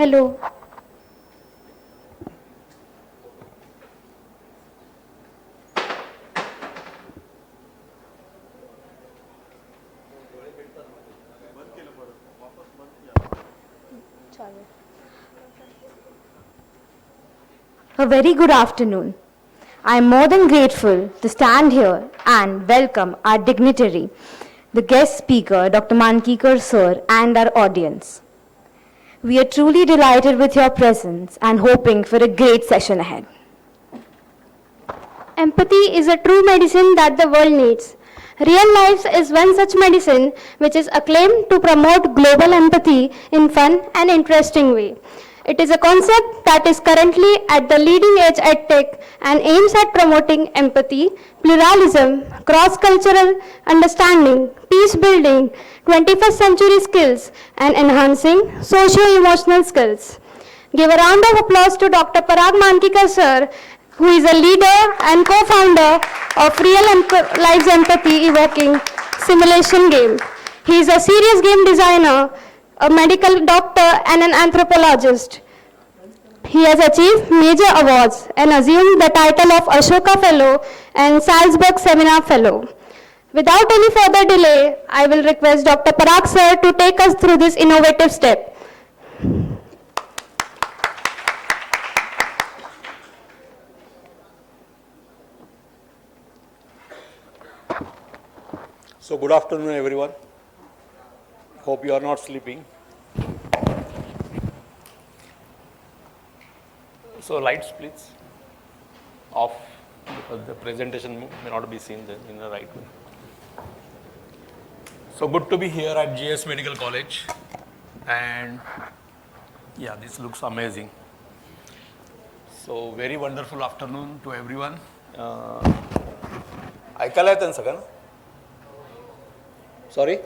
Hello. A very good afternoon. I am more than grateful to stand here and welcome our dignitary, the guest speaker, Dr. Mankeekar sir, and our audience. We are truly delighted with your presence and hoping for a great session ahead. Empathy is a true medicine that the world needs. Real Life is one such medicine which is acclaimed to promote global empathy in fun and interesting way. It is a concept that is currently at the leading edge at tech and aims at promoting empathy, pluralism, cross-cultural understanding, peace building, 21st century skills, and enhancing socio-emotional skills. Give a round of applause to Dr. Parag Mankeekar sir, who is a leader and co-founder of Lives Empathy Evoking Simulation Game. He is a serious game designer, a medical doctor, and an anthropologist. He has achieved major awards and assumed the title of Ashoka Fellow and Salzburg Seminar Fellow. Without any further delay, I will request Dr. Parag sir to take us through this innovative step. So good afternoon, everyone. Hope you are not sleeping. So lights, please. Off, because the presentation may not be seen in the right way. So good to be here at GS Medical College. And yeah, this looks amazing. So very wonderful afternoon to everyone. ऐकायला येतं ना सगळं? Sorry?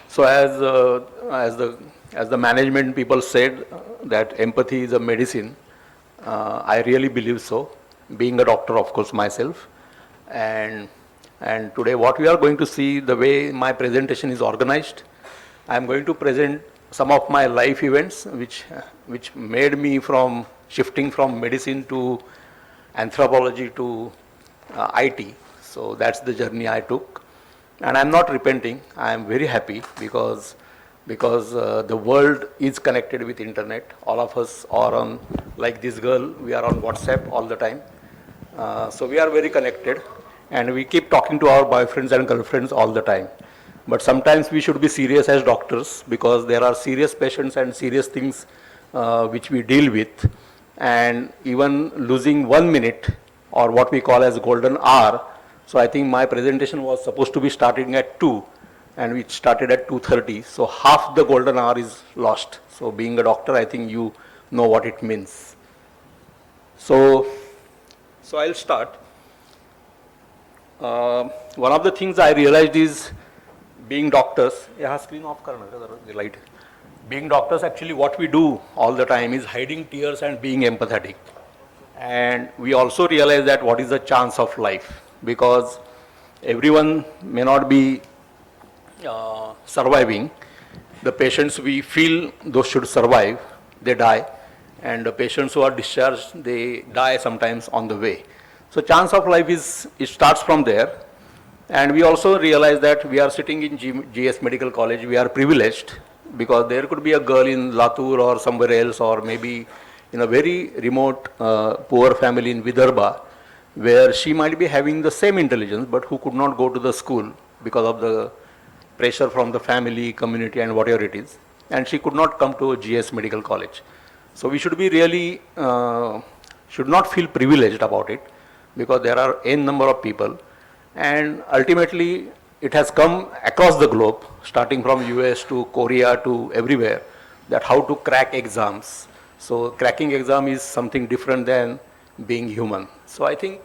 So as the management people said that empathy is a medicine, I really believe so. Being a doctor, of course, myself, and today what we are going to see, the way my presentation is organized, I am going to present some of my life events which made me from shifting from medicine to anthropology to IT. So that's the journey I took, and I'm not repenting. I am very happy because the world is connected with internet. All of us are on, like this girl, we are on WhatsApp all the time. So we are very connected, and we keep talking to our boyfriends and girlfriends all the time. But sometimes we should be serious as doctors, because there are serious patients and serious things which we deal with. And even losing 1 minute, or what we call as golden hour. So I think my presentation was supposed to be starting at 2, and we started at 2:30. So half the golden hour is lost. So being a doctor, I think you know what it means. So I'll start. One of the things I realized is, being doctors, screen off the light. Being doctors, actually what we do all the time is hiding tears and being empathetic. And we also realize that what is the chance of life, because everyone may not be surviving. The patients we feel those should survive, they die. And the patients who are discharged, they die sometimes on the way. So chance of life it starts from there. And we also realize that we are sitting in GS Medical College, we are privileged, because there could be a girl in Latur or somewhere else, or maybe in a very remote poor family in Vidarbha, where she might be having the same intelligence, but who could not go to the school because of the pressure from the family, community, and whatever it is. And she could not come to GS Medical College. So we should be really, should not feel privileged about it, because there are n number of people. And ultimately, it has come across the globe, starting from US to Korea to everywhere, that how to crack exams. So cracking exam is something different than being human. So I think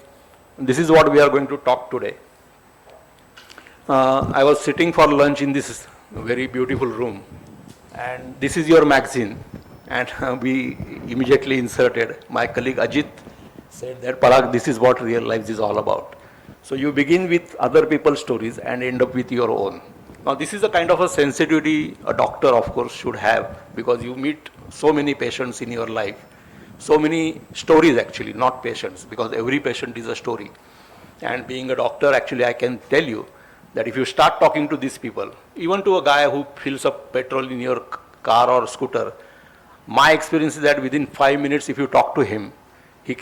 this is what we are going to talk today. I was sitting for lunch in this very beautiful room, and this is your magazine. And we immediately inserted, my colleague Ajit said that, Parag, this is what real life is all about. So you begin with other people's stories and end up with your own. Now this is a kind of a sensitivity a doctor of course should have, because you meet so many patients in your life, so many stories actually, not patients, because every patient is a story. And being a doctor, actually I can tell you that if you start talking to these people, even to a guy who fills up petrol in your car or scooter, my experience is that within 5 minutes if you talk to him,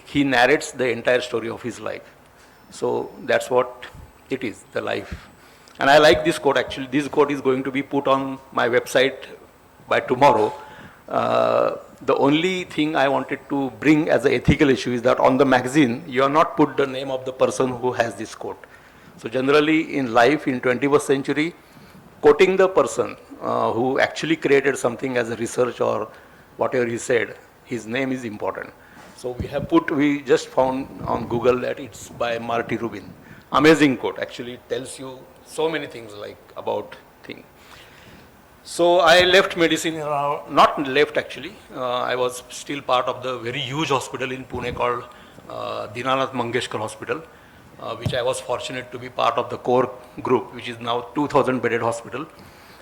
he narrates the entire story of his life. So that's what it is, the life. And I like this quote actually. This quote is going to be put on my website by tomorrow. The only thing I wanted to bring as an ethical issue is that on the magazine, you have not put the name of the person who has this quote. So generally in life, in 21st century, quoting the person who actually created something as a research or whatever he said, his name is important. So we just found on Google that it's by Marty Rubin. Amazing quote. Actually, it tells you so many things like about thing. So I left medicine, not left actually. I was still part of the very huge hospital in Pune called Dinanath Mangeshkar Hospital, which I was fortunate to be part of the core group, which is now 2,000 bedded hospital.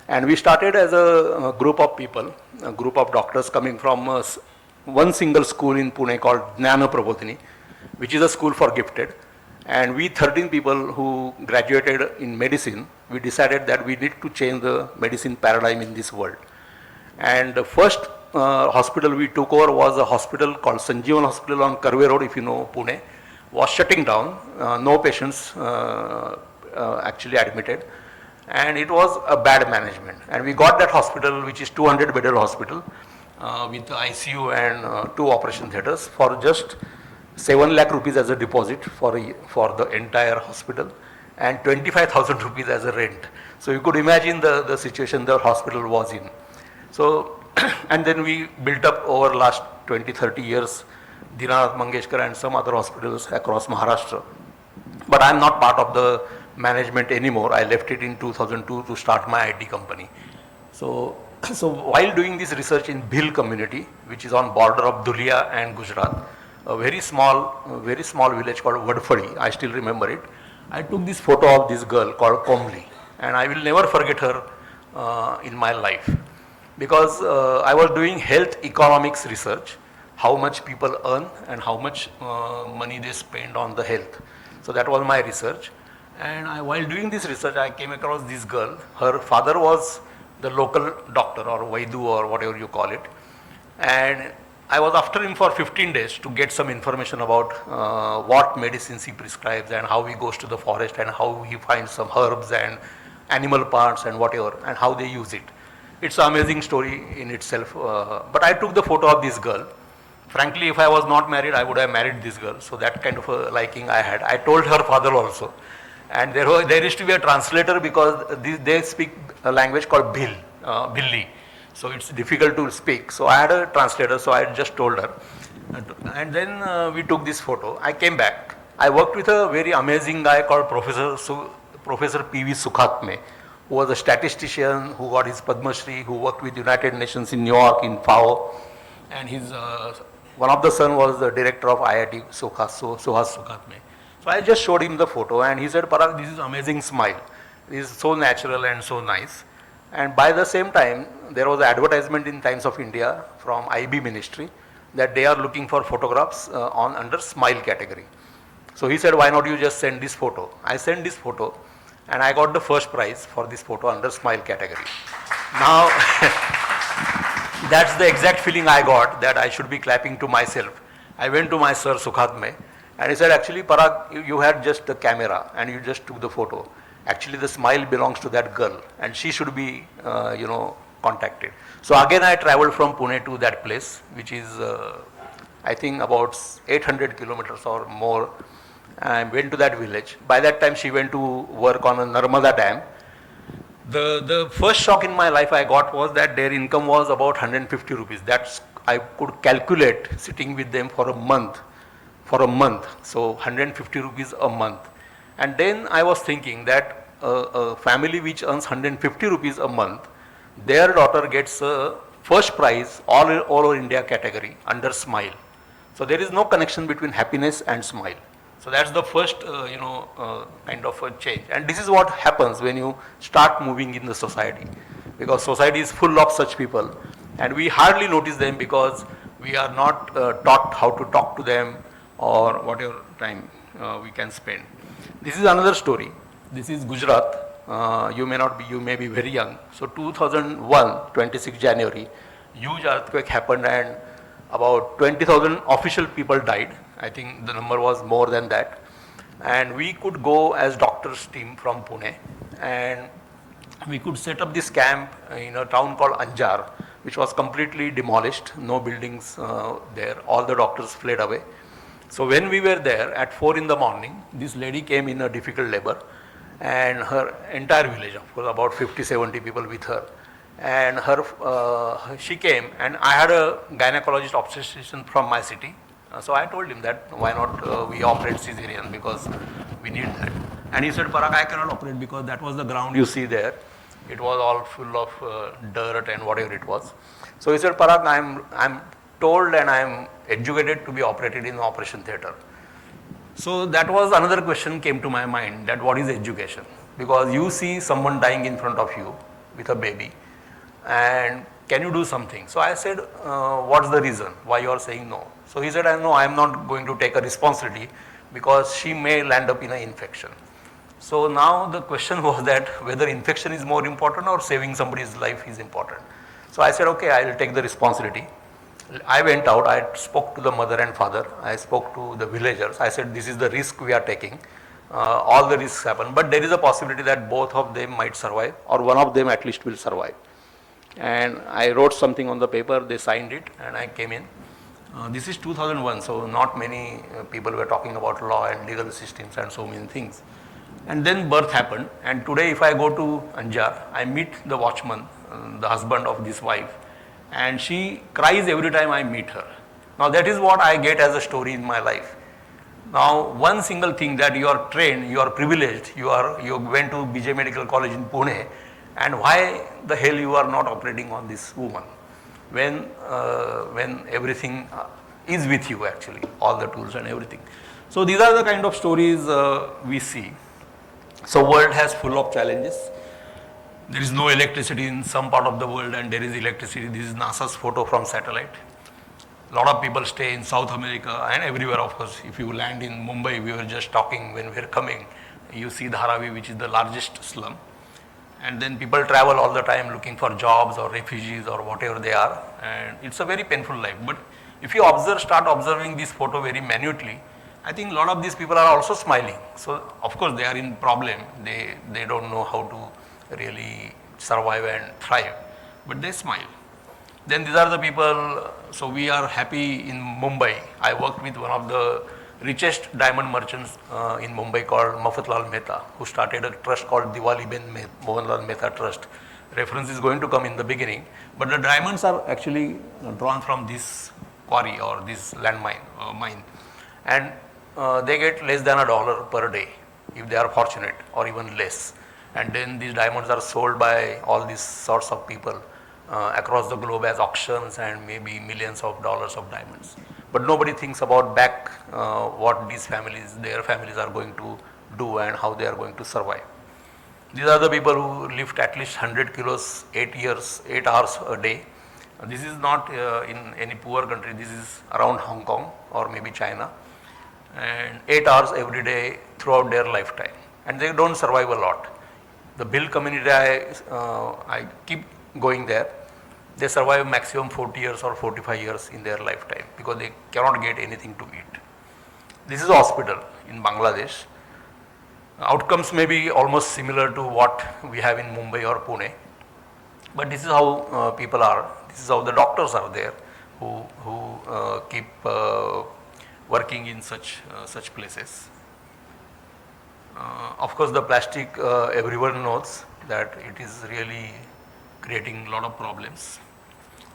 And we started as a group of people, a group of doctors coming from one single school in Pune called Jnana Prabodhini, which is a school for gifted. And we 13 people who graduated in medicine, we decided that we need to change the medicine paradigm in this world. And the first hospital we took over was a hospital called Sanjeevan Hospital on Karve Road, if you know Pune, was shutting down, no patients actually admitted. And it was a bad management. And we got that hospital, which is 200 bedded hospital, with the ICU and 2 operation theaters for just 7 lakh rupees as a deposit for the entire hospital and 25,000 rupees as a rent. So you could imagine the situation the hospital was in. So, and then we built up over last 20-30 years, Dinanath Mangeshkar and some other hospitals across Maharashtra. But I'm not part of the management anymore. I left it in 2002 to start my IT company. So while doing this research in Bhil community, which is on border of Dhulia and Gujarat, a very small village called Vadfadi, I still remember it. I took this photo of this girl called Komli, and I will never forget her in my life, because I was doing health economics research, how much people earn and how much money they spend on the health. So that was my research. And while doing this research, I came across this girl. Her father was the local doctor or Vaidu or whatever you call it. And I was after him for 15 days to get some information about what medicines he prescribes and how he goes to the forest and how he finds some herbs and animal parts and whatever and how they use it. It's an amazing story in itself. But I took the photo of this girl. Frankly, if I was not married, I would have married this girl. So that kind of a liking I had. I told her father also. And there used to be a translator because they speak a language called Bhilli. So it's difficult to speak. So I had a translator, so I just told her. And then we took this photo. I came back. I worked with a very amazing guy called Professor P.V. Sukhatme, who was a statistician, who got his Padma Shri, who worked with United Nations in New York, in FAO. And his one of the son was the director of IIT, Suhas Sukhatme. So I just showed him the photo and he said, Parag, this is amazing smile. This is so natural and so nice. And by the same time, there was an advertisement in Times of India from IB Ministry that they are looking for photographs under smile category. So he said, why not you just send this photo? I sent this photo and I got the first prize for this photo under smile category. Now, that's the exact feeling I got, that I should be clapping to myself. I went to my sir Sukhatme and he said, actually Parag, you had just the camera and you just took the photo. Actually the smile belongs to that girl and she should be, contacted. So again I traveled from Pune to that place, which is I think about 800 kilometers or more. I went to that village. By that time she went to work on a Narmada dam. The first shock in my life I got was that their income was about 150 rupees. That's I could calculate sitting with them for a month. So 150 rupees a month. And then I was thinking that a family which earns 150 rupees a month, their daughter gets a first prize all over India category under smile. So there is no connection between happiness and smile. So that's the first, kind of a change. And this is what happens when you start moving in the society, because society is full of such people, and we hardly notice them because we are not taught how to talk to them or whatever time we can spend. This is another story. This is Gujarat. You may not be, you may be very young. So 2001, 26 January, huge earthquake happened and about 20,000 official people died. I think the number was more than that. And we could go as doctors team from Pune, and we could set up this camp in a town called Anjar, which was completely demolished, no buildings there, all the doctors fled away. So when we were there at 4 in the morning, this lady came in a difficult labor, and her entire village, of course, about 50, 70 people with her. And she came, and I had a gynecologist obstetrician from my city. So I told him that why not we operate cesarean, because we need that. And he said, Parag, I cannot operate because that was the ground you see there. It was all full of dirt and whatever it was. So he said, Parag, I'm told and I'm educated to be operated in the operation theatre. So that was another question came to my mind, that what is education? Because you see someone dying in front of you with a baby, and can you do something? So I said, what's the reason why you are saying no? So he said, I know I'm not going to take a responsibility because she may land up in an infection. So now the question was that whether infection is more important or saving somebody's life is important. So I said, okay, I will take the responsibility. I went out, I spoke to the mother and father, I spoke to the villagers, I said this is the risk we are taking, all the risks happen, but there is a possibility that both of them might survive, or one of them at least will survive. And I wrote something on the paper, they signed it, and I came in. This is 2001, so not many people were talking about law and legal systems and so many things. And then birth happened, and today if I go to Anjar, I meet the watchman, the husband of this wife, and she cries every time I meet her. Now that is what I get as a story in my life. Now one single thing, that you are trained, you are privileged, you went to BJ Medical College in Pune, and why the hell you are not operating on this woman when everything is with you actually, all the tools and everything. So these are the kind of stories we see. So world has full of challenges. There is no electricity in some part of the world and there is electricity. This is NASA's photo from satellite. A lot of people stay in South America and everywhere, of course. If you land in Mumbai, we were just talking when we were coming, you see Dharavi, which is the largest slum. And then people travel all the time looking for jobs or refugees or whatever they are. And it's a very painful life. But if you start observing this photo very minutely, I think a lot of these people are also smiling. So of course they are in problem. They don't know how to really survive and thrive, but they smile. Then these are the people, so we are happy in Mumbai. I worked with one of the richest diamond merchants in Mumbai called Mafatlal Mehta, who started a trust called Diwali Ben Mohanlal Mehta Trust. Reference is going to come in the beginning, but the diamonds are actually drawn from this quarry or this landmine mine, and they get less than $1 per day if they are fortunate, or even less. And then these diamonds are sold by all these sorts of people across the globe as auctions, and maybe millions of dollars of diamonds. But nobody thinks about back what these families, their families are going to do and how they are going to survive. These are the people who lift at least 100 kilos, 8 hours a day. This is not in any poor country, this is around Hong Kong or maybe China. And 8 hours every day throughout their lifetime. And they don't survive a lot. The Bhil community, I keep going there. They survive maximum 40 years or 45 years in their lifetime because they cannot get anything to eat. This is a hospital in Bangladesh. Outcomes may be almost similar to what we have in Mumbai or Pune. But this is how people are. This is how the doctors are there who keep working in such places. Of course, the plastic, everyone knows that it is really creating a lot of problems.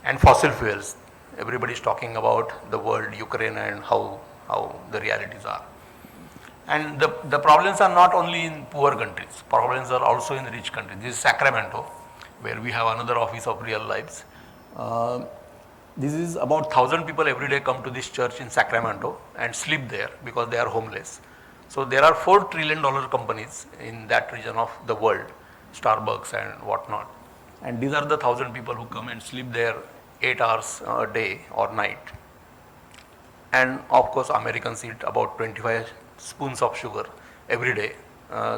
And fossil fuels, everybody is talking about the world, Ukraine, and how the realities are. And the problems are not only in poor countries, problems are also in rich countries. This is Sacramento, where we have another office of real lives. This is about 1,000 people every day come to this church in Sacramento and sleep there because they are homeless. So there are $4 trillion companies in that region of the world, Starbucks and whatnot. And these are the 1,000 people who come and sleep there 8 hours a day or night. And of course, Americans eat about 25 spoons of sugar every day.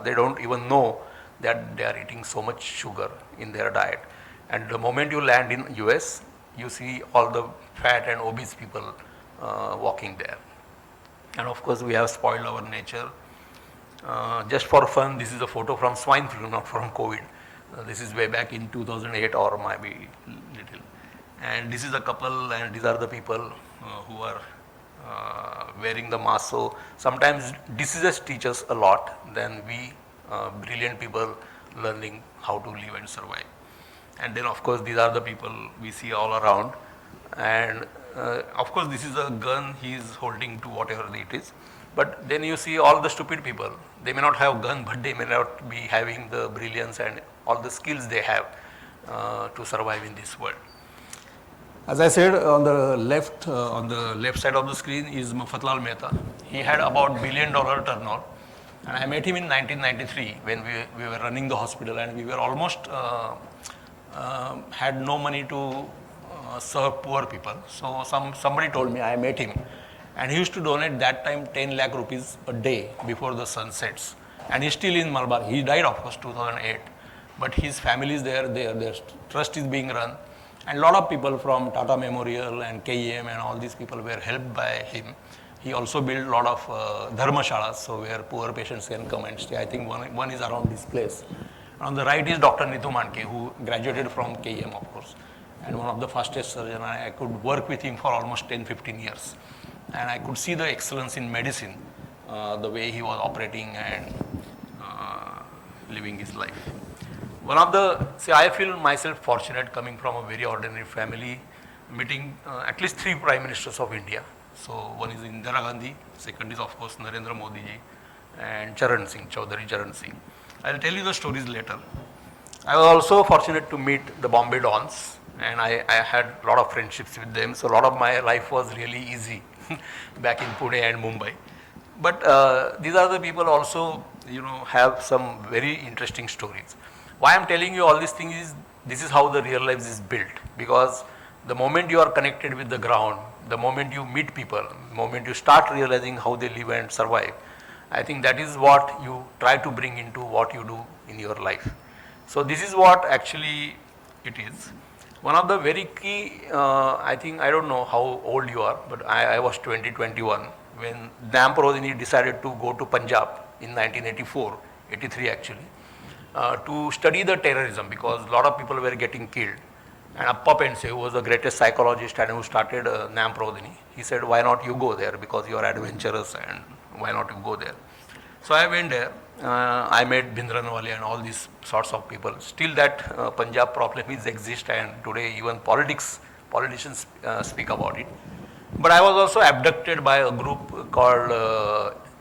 They don't even know that they are eating so much sugar in their diet. And the moment you land in US, you see all the fat and obese people walking there. And of course, we have spoiled our nature. Just for fun, this is a photo from swine flu, not from COVID. This is way back in 2008 or maybe little. And this is a couple, and these are the people who are wearing the mask. So sometimes diseases teach us a lot than we brilliant people learning how to live and survive. And then of course these are the people we see all around. And of course this is a gun he is holding to whatever it is. But then you see all the stupid people. They may not have gun, but they may not be having the brilliance and all the skills they have to survive in this world. As I said, on the left side of the screen is Mafatlal Mehta. He had about $1 billion turnover, and I met him in 1993 when we were running the hospital, and we were almost had no money to serve poor people. So somebody told me, I met him, and he used to donate that time 10 lakh rupees a day before the sun sets, and he's still in Malabar. He died of course 2008, but his family is there. Their trust is being run. And a lot of people from Tata Memorial and KEM and all these people were helped by him. He also built a lot of dharmashalas, so where poor patients can come and stay. I think one is around this place. On the right is Dr. Nitu Manke, who graduated from KEM, of course, and one of the fastest surgeons. I could work with him for almost 10-15 years. And I could see the excellence in medicine, the way he was operating and living his life. I feel myself fortunate coming from a very ordinary family, meeting at least 3 prime ministers of India. So one is Indira Gandhi, second is of course Narendra Modi ji, and Chaudhary Charan Singh. I'll tell you the stories later. I was also fortunate to meet the Bombay Dons, and I had a lot of friendships with them. So a lot of my life was really easy back in Pune and Mumbai. But these are the people also, have some very interesting stories. Why I'm telling you all these things is, this is how the real life is built, because the moment you are connected with the ground, the moment you meet people, the moment you start realizing how they live and survive, I think that is what you try to bring into what you do in your life. So this is what actually it is. One of the very key, I don't know how old you are, but I was 21 when Dr.M.V.L. Kothari decided to go to Punjab in 1984, 83 actually. To study the terrorism, because a lot of people were getting killed. And Appa Pense, who was the greatest psychologist and who started Dr.M.V.L. Kothari, he said, why not you go there, because you are adventurous and why not you go there. So I went there, I met Bhindranwale and all these sorts of people. Still that Punjab problem exists, and today even politicians speak about it. But I was also abducted by a group called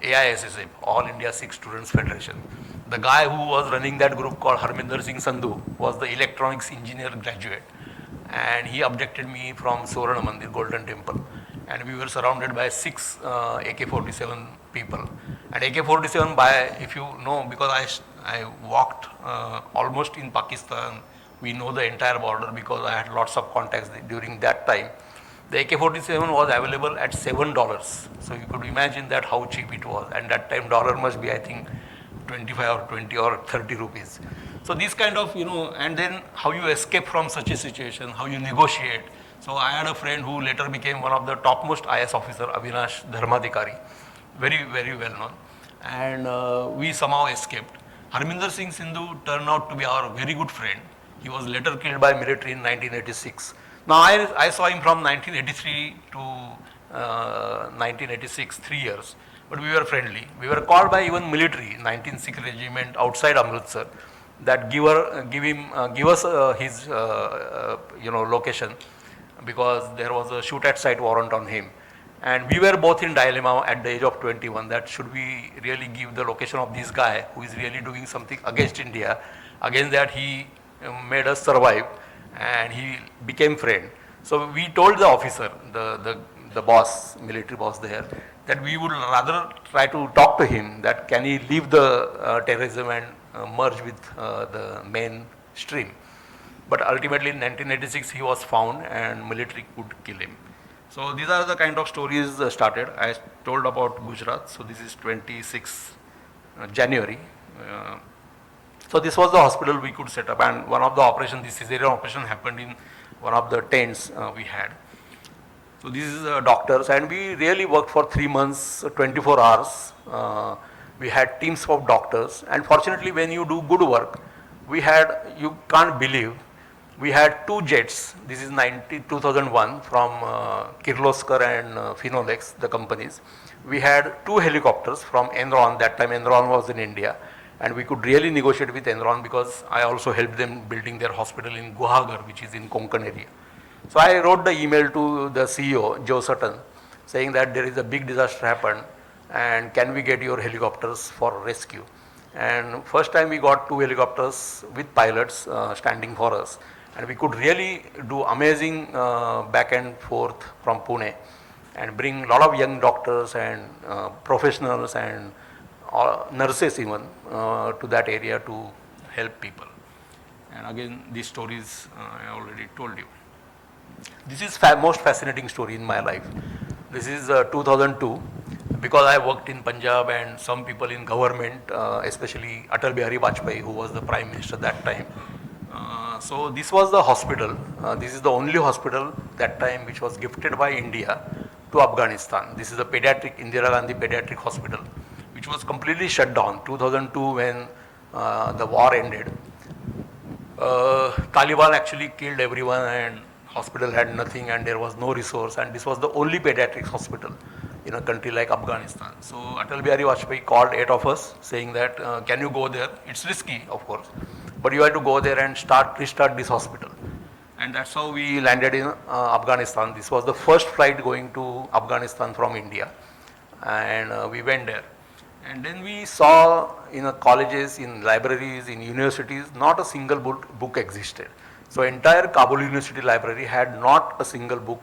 AISSF, All India Sikh Students Federation. The guy who was running that group called Harminder Singh Sandhu was the electronics engineer graduate, and he abducted me from Suvarna Mandir, Golden Temple, and we were surrounded by 6 AK-47 people. And AK-47, if you know, because I walked almost in Pakistan, we know the entire border because I had lots of contacts during that time. The AK-47 was available at $7, so you could imagine that how cheap it was, and that time dollar must be, I think, 25 or 20 or 30 rupees. So these kind of, and then how you escape from such a situation, how you negotiate. So I had a friend who later became one of the topmost IS officer, Avinash Dharmadhikari, very, very well known. And we somehow escaped. Harminder Singh Sandhu turned out to be our very good friend. He was later killed by military in 1986. Now I saw him from 1983 to 1986, 3 years. But we were friendly. We were called by even military, 19th Sikh Regiment outside Amritsar, that give us his location, because there was a shoot at sight warrant on him. And we were both in dilemma at the age of 21, that should we really give the location of this guy who is really doing something against India. Against that he made us survive, and he became friend. So we told the officer, the boss, military boss there, that we would rather try to talk to him that can he leave the terrorism and merge with the mainstream. But ultimately in 1986 he was found and military could kill him. So these are the kind of stories started. I told about Gujarat. So this is 26 January. Uh, so this was the hospital we could set up, and one of the operation, this cesarean operation happened in one of the tents we had. So this is doctors, and we really worked for 3 months, 24 hours. We had teams of doctors, and fortunately when you do good work, we had, you can't believe, we had 2 jets. This is 2001 from Kirloskar and Finolex, the companies. We had 2 helicopters from Enron. That time Enron was in India, and we could really negotiate with Enron because I also helped them building their hospital in Guhagar, which is in Konkan area. So I wrote the email to the CEO, Joe Sutton, saying that there is a big disaster happened and can we get your helicopters for rescue. And first time we got 2 helicopters with pilots standing for us, and we could really do amazing back and forth from Pune and bring a lot of young doctors and professionals and nurses even to that area to help people. And again, these stories I already told you. This is most fascinating story in my life. This is 2002, because I worked in Punjab and some people in government, especially Atal Bihari Vajpayee, who was the Prime Minister that time. So this was the hospital. This is the only hospital that time which was gifted by India to Afghanistan. This is the pediatric, Indira Gandhi Pediatric Hospital, which was completely shut down 2002 when the war ended. Taliban actually killed everyone and hospital had nothing and there was no resource, and this was the only pediatrics hospital in a country like Afghanistan. So Atal Bihari Vajpayee called 8 of us saying that can you go there? It's risky, of course, but you have to go there and restart this hospital. And that's how we landed in Afghanistan. This was the first flight going to Afghanistan from India, and we went there. And then we saw in colleges, in libraries, in universities, not a single book existed. So entire Kabul University library had not a single book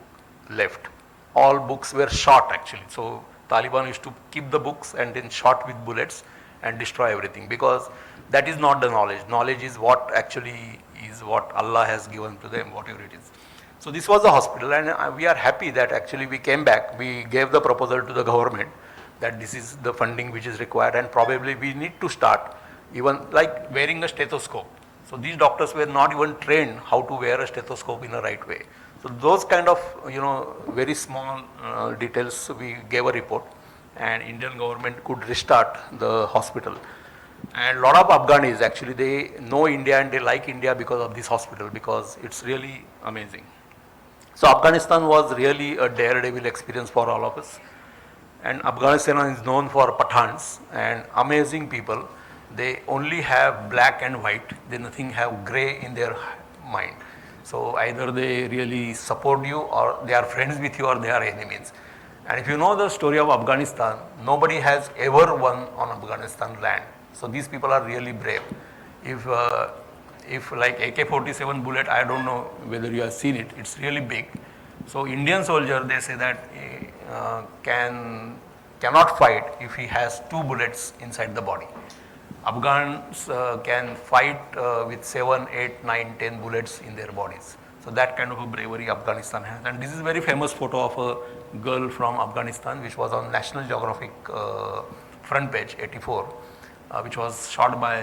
left. All books were shot actually. So Taliban used to keep the books and then shot with bullets and destroy everything, because that is not the knowledge. Knowledge is what actually is what Allah has given to them, whatever it is. So this was the hospital, and we are happy that actually we came back. We gave the proposal to the government that this is the funding which is required, and probably we need to start even like wearing a stethoscope. So these doctors were not even trained how to wear a stethoscope in a right way. So those kind of very small details, we gave a report, and Indian government could restart the hospital. And a lot of Afghanis actually, they know India and they like India because of this hospital, because it's really amazing. So Afghanistan was really a daredevil experience for all of us. And Afghanistan is known for Pathans and amazing people. They only have black and white, they nothing have grey in their mind. So either they really support you, or they are friends with you, or they are enemies. And if you know the story of Afghanistan, nobody has ever won on Afghanistan land. So these people are really brave. If like AK-47 bullet, I don't know whether you have seen it, it's really big. So Indian soldier, they say that cannot fight if he has 2 bullets inside the body. Afghans can fight with 7, 8, 9, 10 bullets in their bodies. So that kind of a bravery Afghanistan has. And this is a very famous photo of a girl from Afghanistan, which was on National Geographic front page, 84, which was shot by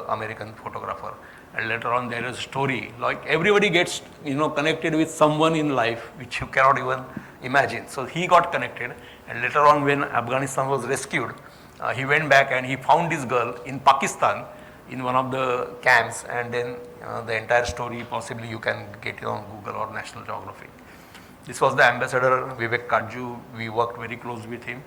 American photographer. And later on there is a story, like everybody gets connected with someone in life which you cannot even imagine. So he got connected, and later on when Afghanistan was rescued, he went back and he found this girl in Pakistan in one of the camps, and then the entire story possibly you can get it on Google or National Geographic. This was the ambassador Vivek Kajju. We worked very close with him,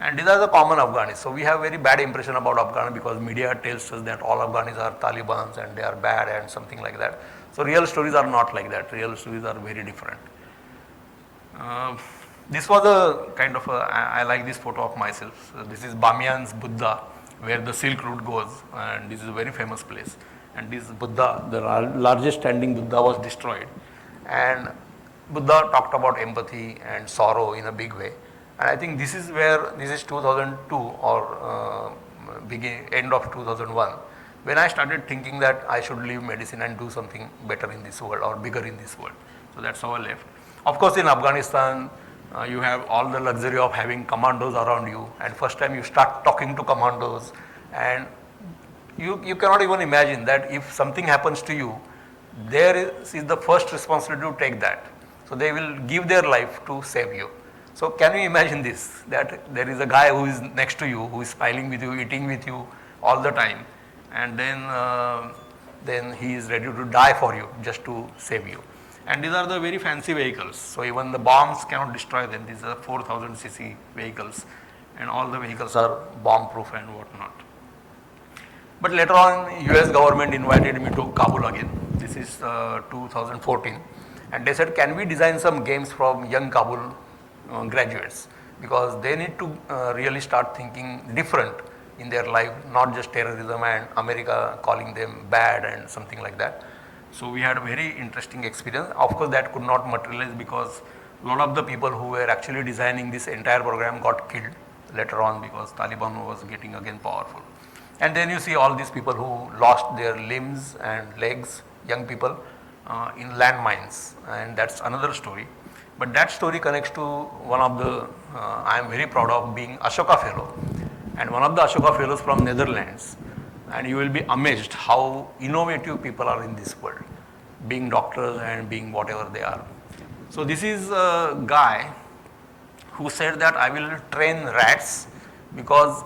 and these are the common Afghanis. So we have very bad impression about Afghanis because media tells us that all Afghanis are Talibans and they are bad and something like that. So real stories are not like that. Real stories are very different. This was a kind of I like this photo of myself. This is Bamiyan's Buddha, where the Silk Route goes, and this is a very famous place. And this Buddha, the largest standing Buddha, was destroyed. And Buddha talked about empathy and sorrow in a big way. And I think this is where, this is 2002 or end of 2001, when I started thinking that I should leave medicine and do something better in this world or bigger in this world. So that's how I left. Of course, in Afghanistan, you have all the luxury of having commandos around you, and first time you start talking to commandos, and you cannot even imagine that if something happens to you, there is the first responsibility to take that. So they will give their life to save you. So can you imagine this, that there is a guy who is next to you, who is smiling with you, eating with you all the time, and then he is ready to die for you just to save you. And these are the very fancy vehicles, so even the bombs cannot destroy them. These are 4000 cc vehicles, and all the vehicles are bomb proof and whatnot. But later on, US government invited me to Kabul again. This is 2014, and they said, can we design some games from young Kabul graduates, because they need to really start thinking different in their life, not just terrorism and America calling them bad and something like that. So we had a very interesting experience. Of course, that could not materialize because a lot of the people who were actually designing this entire program got killed later on, because Taliban was getting again powerful. And then you see all these people who lost their limbs and legs, young people, in landmines, and that's another story. But that story connects to one of the, I am very proud of being Ashoka Fellow, and one of the Ashoka Fellows from Netherlands. And you will be amazed how innovative people are in this world, being doctors and being whatever they are. So this is a guy who said that I will train rats, because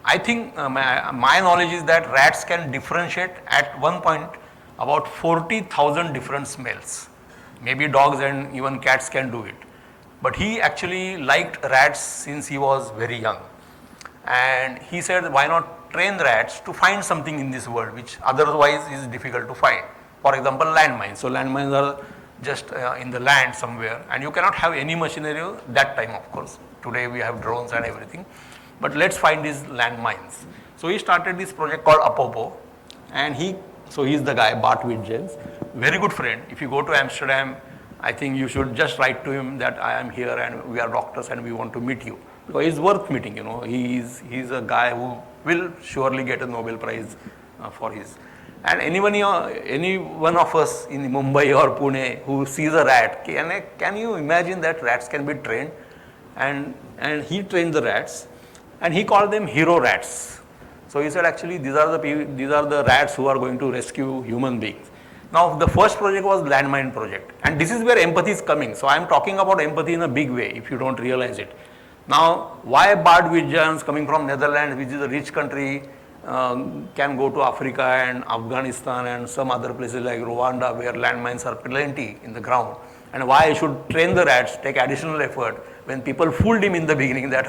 I think my knowledge is that rats can differentiate at one point about 40,000 different smells. Maybe dogs and even cats can do it. But he actually liked rats since he was very young. And he said, why not train rats to find something in this world which otherwise is difficult to find. For example, landmines. So landmines are just in the land somewhere, and you cannot have any machinery that time, of course. Today we have drones and everything. But let's find these landmines. So he started this project called Apopo, and he is the guy, Bart Wittgens, very good friend. If you go to Amsterdam, I think you should just write to him that I am here and we are doctors and we want to meet you. Because he's worth meeting, you know. He's a guy who will surely get a Nobel Prize for his. And any one of us in Mumbai or Pune who sees a rat, can you imagine that rats can be trained? And he trained the rats, and he called them hero rats. So he said, actually, these are the rats who are going to rescue human beings. Now, the first project was landmine project, and this is where empathy is coming. So I am talking about empathy in a big way, if you don't realize it. Now, why Bart Wittgens, coming from Netherlands, which is a rich country, can go to Africa and Afghanistan and some other places like Rwanda, where landmines are plenty in the ground, and why I should train the rats, take additional effort, when people fooled him in the beginning that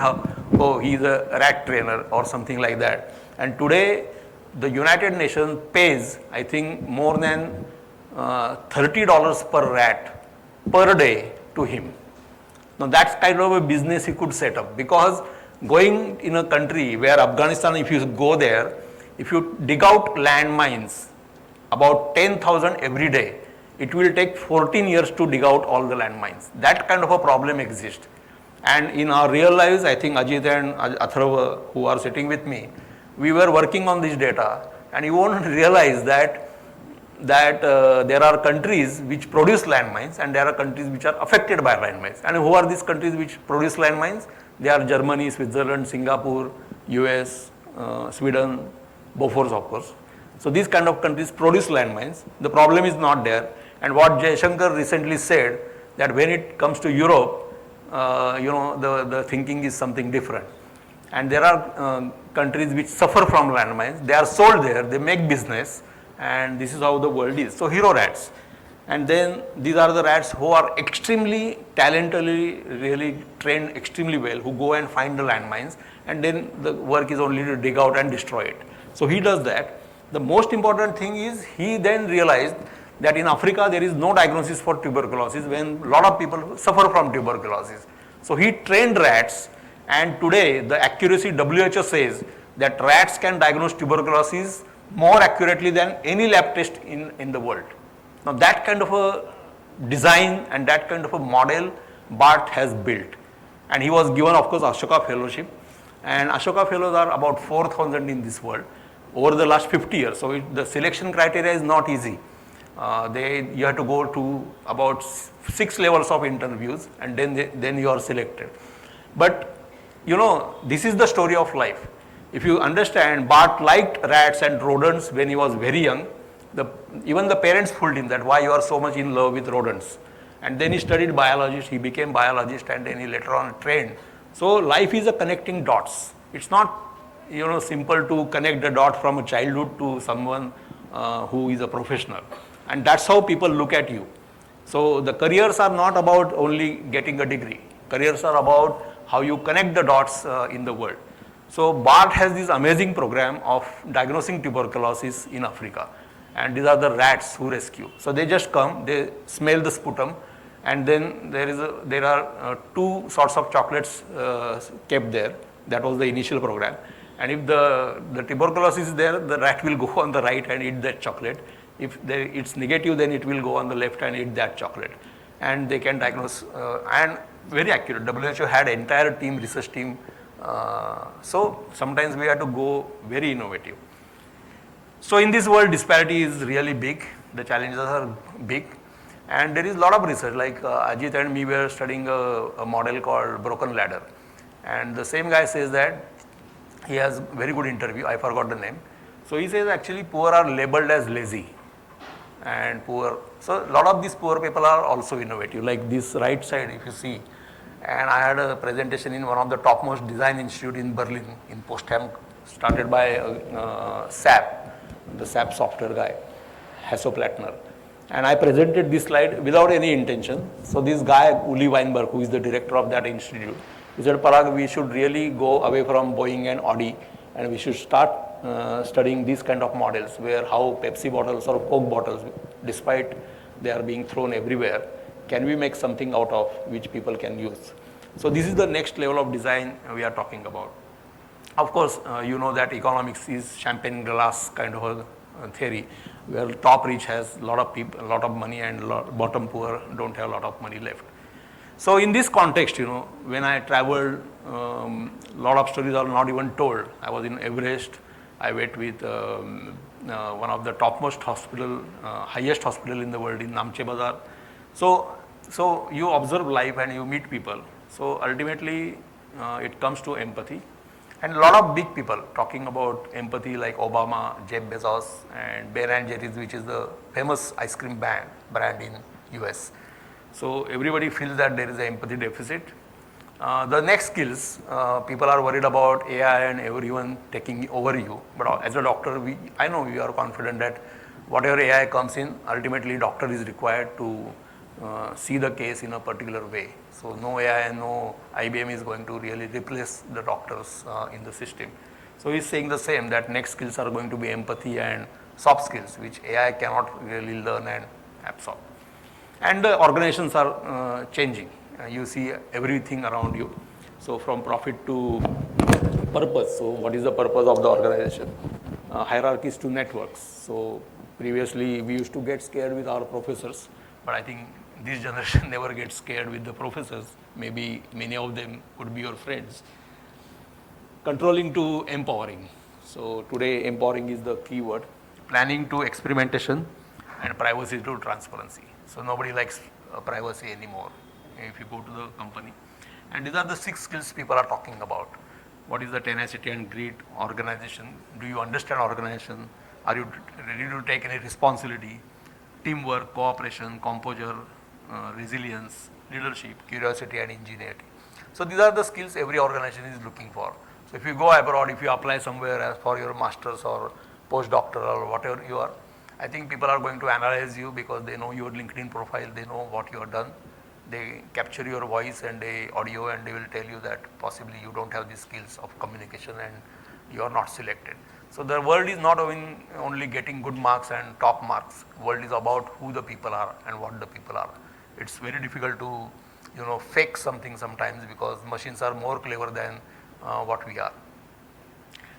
he's a rat trainer or something like that. And today, the United Nations pays, I think, more than $30 per rat per day to him. Now that's kind of a business he could set up, because going in a country where Afghanistan, if you go there, if you dig out landmines, about 10,000 every day, it will take 14 years to dig out all the landmines. That kind of a problem exists. And in our real lives, I think Ajit and Atharva, who are sitting with me, we were working on this data, and you won't realize that there are countries which produce landmines and there are countries which are affected by landmines. And who are these countries which produce landmines? They are Germany, Switzerland, Singapore, US, Sweden, Bofors, of course. So these kind of countries produce landmines. The problem is not there. And what Jaishankar recently said, that when it comes to Europe, the thinking is something different. And there are countries which suffer from landmines. They are sold there, they make business, and this is how the world is. So hero rats. And then these are the rats who are extremely talentedly, really trained extremely well, who go and find the landmines, and then the work is only to dig out and destroy it. So he does that. The most important thing is he then realized that in Africa there is no diagnosis for tuberculosis when a lot of people suffer from tuberculosis. So he trained rats, and today the accuracy WHO says that rats can diagnose tuberculosis more accurately than any lab test in the world. Now that kind of a design and that kind of a model Bart has built. And he was given, of course, Ashoka Fellowship. And Ashoka Fellows are about 4,000 in this world over the last 50 years. So the selection criteria is not easy. You have to go to about 6 levels of interviews, and then you are selected. But this is the story of life. If you understand, Bart liked rats and rodents when he was very young. Even the parents fooled him that why you are so much in love with rodents. And then he studied biologist, he became biologist, and then he later on trained. So life is a connecting dots. It's not simple to connect the dot from a childhood to someone who is a professional. And that's how people look at you. So the careers are not about only getting a degree. Careers are about how you connect the dots in the world. So Bart has this amazing program of diagnosing tuberculosis in Africa. And these are the rats who rescue. So they just come, they smell the sputum, and then there are 2 sorts of chocolates kept there. That was the initial program. And if the tuberculosis is there, the rat will go on the right and eat that chocolate. If it's negative, then it will go on the left and eat that chocolate. And they can diagnose, and very accurate. WHO had an entire team, research team. So sometimes we have to go very innovative. So in this world, disparity is really big. The challenges are big. And there is a lot of research, like Ajit and me were studying a model called broken ladder. And the same guy says that he has very good interview, I forgot the name. So he says actually poor are labeled as lazy. And poor, so a lot of these poor people are also innovative, like this right side if you see. And I had a presentation in one of the topmost design institute in Berlin, in Potsdam, started by SAP, the SAP software guy, Hasso Plattner. And I presented this slide without any intention. So this guy, Uli Weinberg, who is the director of that institute, he said, Parag, we should really go away from Boeing and Audi, and we should start studying these kind of models where how Pepsi bottles or Coke bottles, despite they are being thrown everywhere, can we make something out of which people can use? So this is the next level of design we are talking about. Of course, you know that economics is champagne glass kind of a theory, where top rich has a lot of people, a lot of money, and bottom poor don't have a lot of money left. So in this context, when I traveled, a lot of stories are not even told. I was in Everest. I went with one of the topmost hospital, highest hospital in the world in Namche Bazaar. So you observe life and you meet people. So ultimately, it comes to empathy. And a lot of big people talking about empathy, like Obama, Jeff Bezos, and Ben & Jerry's, which is the famous ice cream brand in US. So everybody feels that there is an empathy deficit. The next skills, people are worried about AI and everyone taking over you. But as a doctor, I know we are confident that whatever AI comes in, ultimately doctor is required to see the case in a particular way. So no AI and no IBM is going to really replace the doctors in the system. So he's saying the same, that next skills are going to be empathy and soft skills, which AI cannot really learn and absorb. And the organizations are changing. You see everything around you. So from profit to purpose. So what is the purpose of the organization? Hierarchies to networks. So previously we used to get scared with our professors, but I think this generation never gets scared with the professors. Maybe many of them could be your friends. Controlling to empowering. So today empowering is the key word. Planning to experimentation, and privacy to transparency. So nobody likes privacy anymore if you go to the company. And these are the 6 skills people are talking about. What is the tenacity and grit, organization? Do you understand organization? Are you ready to take any responsibility? Teamwork, cooperation, composure, resilience, leadership, curiosity, and ingenuity. So these are the skills every organization is looking for. So if you go abroad, if you apply somewhere as for your master's or postdoctoral or whatever you are, I think people are going to analyze you because they know your LinkedIn profile, they know what you have done. They capture your voice and audio, and they will tell you that possibly you don't have the skills of communication and you are not selected. So the world is not only getting good marks and top marks. World is about who the people are and what the people are. It's very difficult to fake something sometimes because machines are more clever than what we are.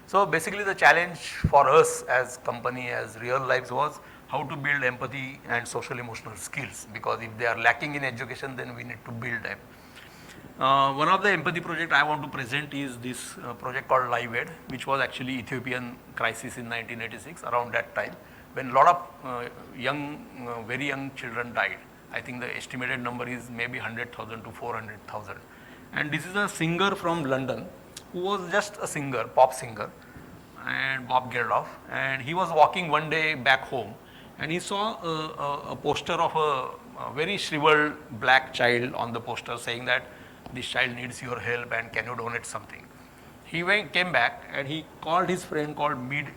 So basically the challenge for us as company, as real lives was how to build empathy and social emotional skills, because if they are lacking in education, then we need to build them. One of the empathy project I want to present is this project called Live Aid, which was actually Ethiopian crisis in 1986, around that time, when a lot of very young children died. I think the estimated number is maybe 100,000 to 400,000. And this is a singer from London who was just a singer, pop singer, and Bob Geldof. And he was walking one day back home, and he saw a poster of a very shriveled black child on the poster saying that this child needs your help and can you donate something. He came back and he called his friend called Mijur,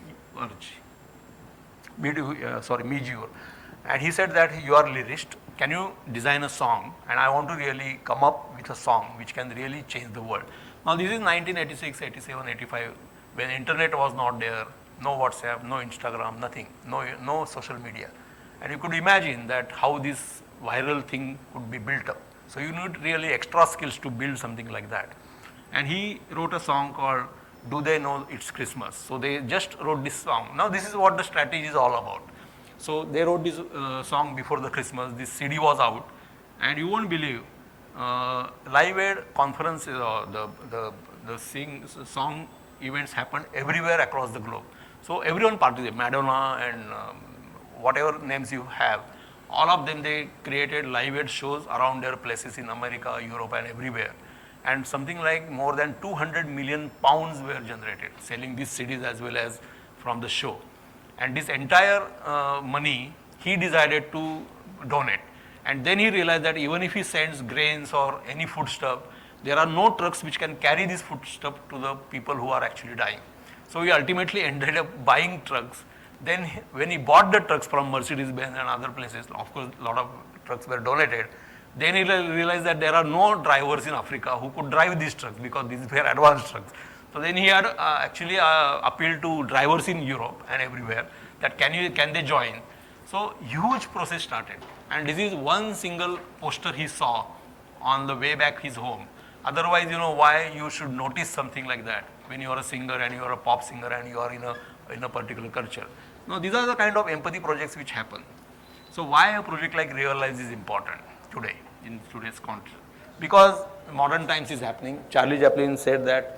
and he said that you are lyricist, can you design a song, and I want to really come up with a song which can really change the world. Now this is 1986, 87, 85, when internet was not there, no WhatsApp, no Instagram, nothing, no social media. And you could imagine that how this viral thing could be built up. So you need really extra skills to build something like that. And he wrote a song called Do They Know It's Christmas? So they just wrote this song. Now this is what the strategy is all about. So they wrote this song before the Christmas, this CD was out, and you won't believe, Live Aid conferences or the song events happened everywhere across the globe. So everyone participated, Madonna and whatever names you have, all of them, they created Live Aid shows around their places in America, Europe and everywhere. And something like more than 200 million pounds were generated, selling these CDs as well as from the show. And this entire money, he decided to donate. And then he realized that even if he sends grains or any foodstuff, there are no trucks which can carry this foodstuff to the people who are actually dying. So he ultimately ended up buying trucks. Then when he bought the trucks from Mercedes-Benz and other places, of course a lot of trucks were donated, then he realized that there are no drivers in Africa who could drive these trucks because these were advanced trucks. So then he had actually appealed to drivers in Europe and everywhere that can they join. So huge process started, and this is one single poster he saw on the way back his home. Otherwise, why you should notice something like that when you are a singer and you are a pop singer and you are in a particular culture. Now these are the kind of empathy projects which happen. So why a project like Real Lives is important today in today's context? Because modern times is happening. Charlie Chaplin said that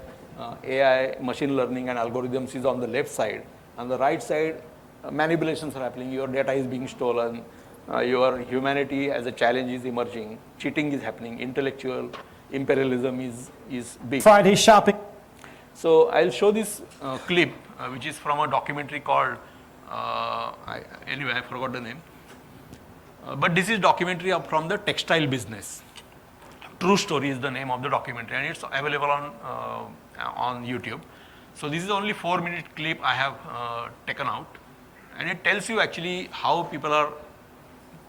AI, machine learning and algorithms is on the left side. On the right side, manipulations are happening. Your data is being stolen. Your humanity as a challenge is emerging. Cheating is happening. Intellectual imperialism is big. Friday shopping. So I'll show this clip, which is from a documentary called, anyway, I forgot the name. But this is documentary from the textile business. True Story is the name of the documentary, and it's available on YouTube. So this is only 4-minute clip I have taken out, and it tells you actually how people are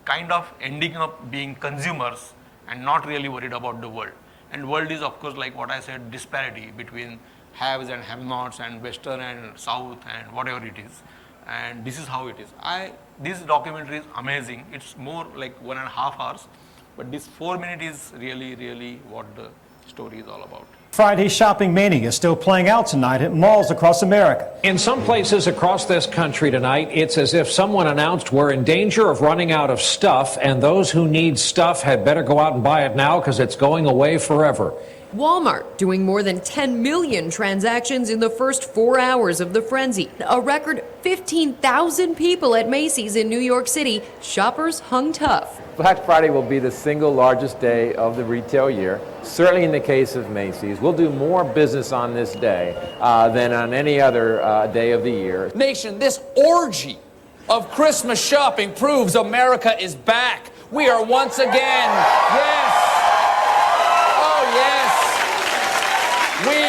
kind of ending up being consumers and not really worried about the world. And world is, of course, like what I said, disparity between haves and have-nots and Western and South and whatever it is. And this is how it is. This documentary is amazing. It's more like 1.5 hours, but this 4-minute is really, really what the story is all about. Friday shopping mania is still playing out tonight at malls across America. In some places across this country tonight, it's as if someone announced we're in danger of running out of stuff, and those who need stuff had better go out and buy it now because it's going away forever. Walmart doing more than 10 million transactions in the first 4 hours of the frenzy. A record 15,000 people at Macy's in New York City. Shoppers hung tough. Black Friday will be the single largest day of the retail year. Certainly in the case of Macy's, we'll do more business on this day than on any other day of the year. Nation, this orgy of Christmas shopping proves America is back. We are once again, yes, oh yes, we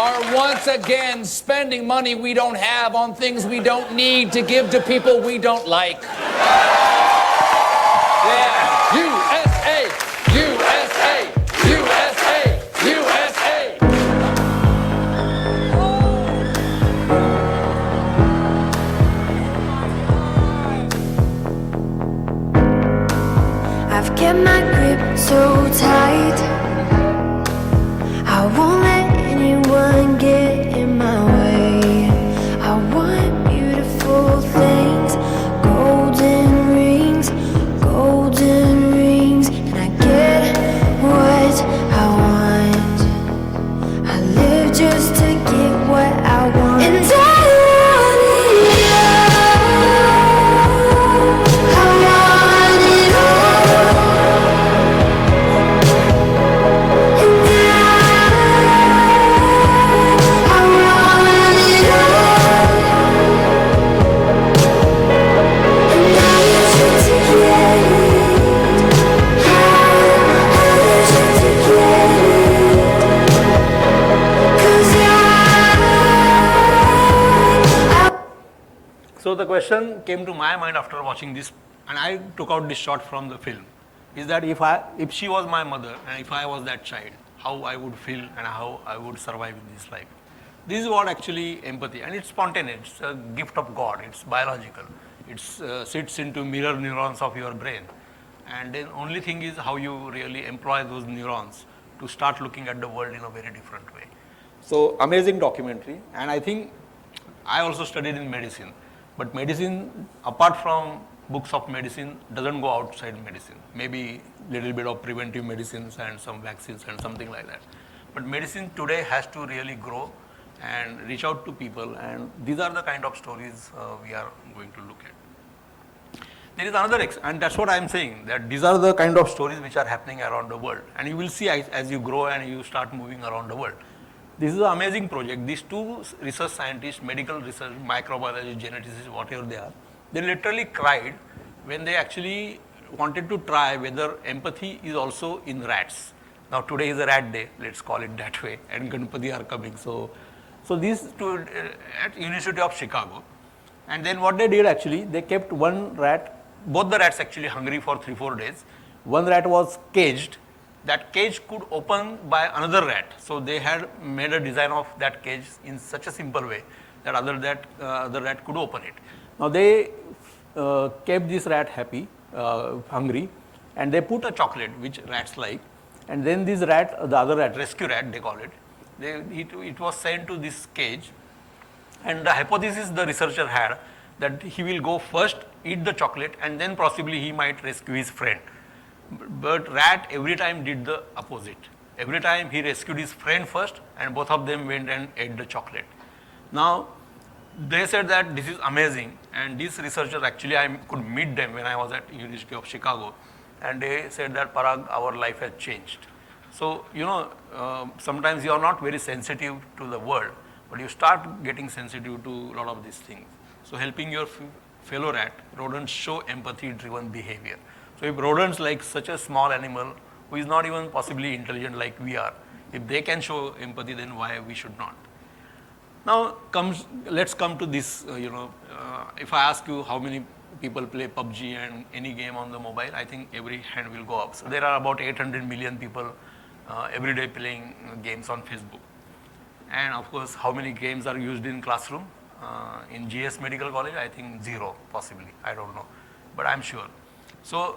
are once again spending money we don't have on things we don't need to give to people we don't like. Yeah, USA, USA, USA, USA. I've kept my grip so tight, I won't let anyone get in my way. I want beautiful things, go So the question came to my mind after watching this, and I took out this shot from the film, is that if she was my mother and if I was that child, how I would feel and how I would survive in this life. This is what actually empathy, and it's spontaneous, it's a gift of God, it's biological, it sits into mirror neurons of your brain. And then only thing is how you really employ those neurons to start looking at the world in a very different way. So amazing documentary, and I think I also studied in medicine, but medicine, apart from books of medicine, doesn't go outside medicine. Maybe little bit of preventive medicines and some vaccines and something like that. But medicine today has to really grow and reach out to people, and these are the kind of stories we are going to look at. There is another, and that's what I am saying, that these are the kind of stories which are happening around the world, and you will see as you grow and you start moving around the world. This is an amazing project. These two research scientists, medical research, microbiology, geneticists, whatever they are, they literally cried when they actually wanted to try whether empathy is also in rats. Now today is a rat day, let's call it that way, and Ganpati are coming. So these two at University of Chicago, and then what they did actually, they kept one rat, both the rats actually hungry for 3-4 days. One rat was caged. That cage could open by another rat. So they had made a design of that cage in such a simple way that other rat could open it. Now they kept this rat happy, hungry, and they put a chocolate which rats like, and then this rat, the other rat, rescue rat they call it, it was sent to this cage, and the hypothesis the researcher had that he will go first, eat the chocolate, and then possibly he might rescue his friend. But rat every time did the opposite. Every time he rescued his friend first, and both of them went and ate the chocolate. Now they said that this is amazing, and these researchers actually I could meet them when I was at University of Chicago, and they said that Parag, our life has changed. So sometimes you are not very sensitive to the world, but you start getting sensitive to a lot of these things. So helping your fellow rat, rodents show empathy-driven behavior. So if rodents, like such a small animal who is not even possibly intelligent like we are, if they can show empathy, then why we should not? Now let's come to this, if I ask you how many people play PUBG and any game on the mobile, I think every hand will go up. So there are about 800 million people every day playing games on Facebook. And of course, how many games are used in classroom? In GS Medical College, I think 0 possibly, I don't know, but I'm sure. So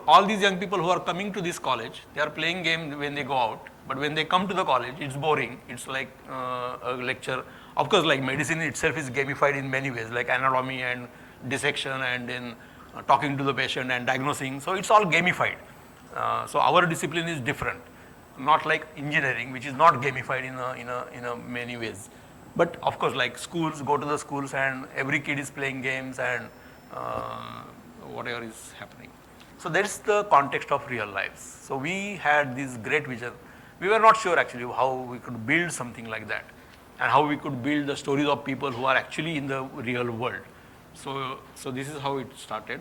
all these young people who are coming to this college, they are playing games when they go out, but when they come to the college, it's boring. It's like a lecture. Of course, like medicine itself is gamified in many ways, like anatomy and dissection, and then talking to the patient and diagnosing. So it's all gamified. So our discipline is different, not like engineering, which is not gamified in a many ways. But of course, like schools, go to the schools and every kid is playing games and whatever is happening. So that's the context of real lives. So we had this great vision. We were not sure actually how we could build something like that, and how we could build the stories of people who are actually in the real world. So this is how it started.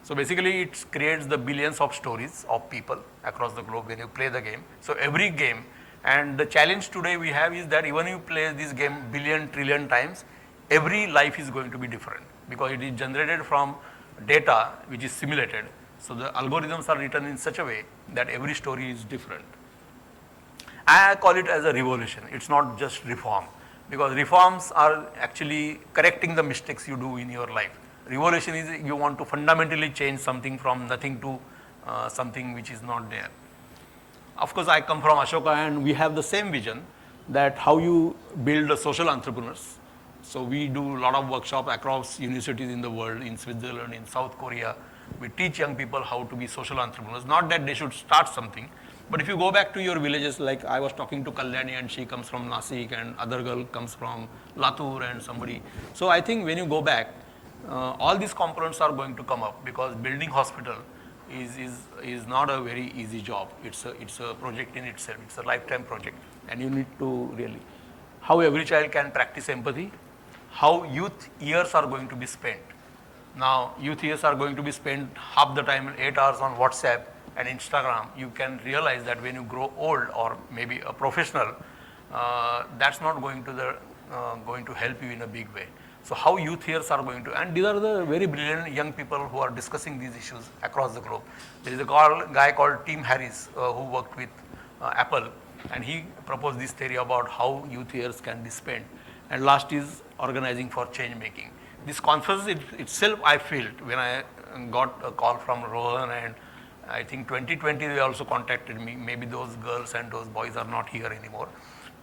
So basically it creates the billions of stories of people across the globe when you play the game. So every game, and the challenge today we have is that even if you play this game billion, trillion times, every life is going to be different because it is generated from data which is simulated. So the algorithms are written in such a way that every story is different. I call it as a revolution. It's not just reform, because reforms are actually correcting the mistakes you do in your life. Revolution is you want to fundamentally change something from nothing to something which is not there. Of course, I come from Ashoka and we have the same vision that how you build a social entrepreneurs. So we do a lot of workshops across universities in the world, in Switzerland, in South Korea. We teach young people how to be social entrepreneurs. Not that they should start something, but if you go back to your villages, like I was talking to Kalyani and she comes from Nasik, and other girl comes from Latur and somebody. So I think when you go back, all these components are going to come up, because building hospital is not a very easy job. It's a project in itself. It's a lifetime project, and you need to really, how every child can practice empathy, how youth years are going to be spent. Now youth years are going to be spent half the time, 8 hours on WhatsApp and Instagram. You can realize that when you grow old or maybe a professional, that's not going to help you in a big way. So how youth here are going to, and these are the very brilliant young people who are discussing these issues across the globe. There is a guy called Tim Harris who worked with Apple, and he proposed this theory about how youth years can be spent. And last is organizing for change making. This conference itself I felt when I got a call from Rohan, and I think 2020 they also contacted me. Maybe those girls and those boys are not here anymore.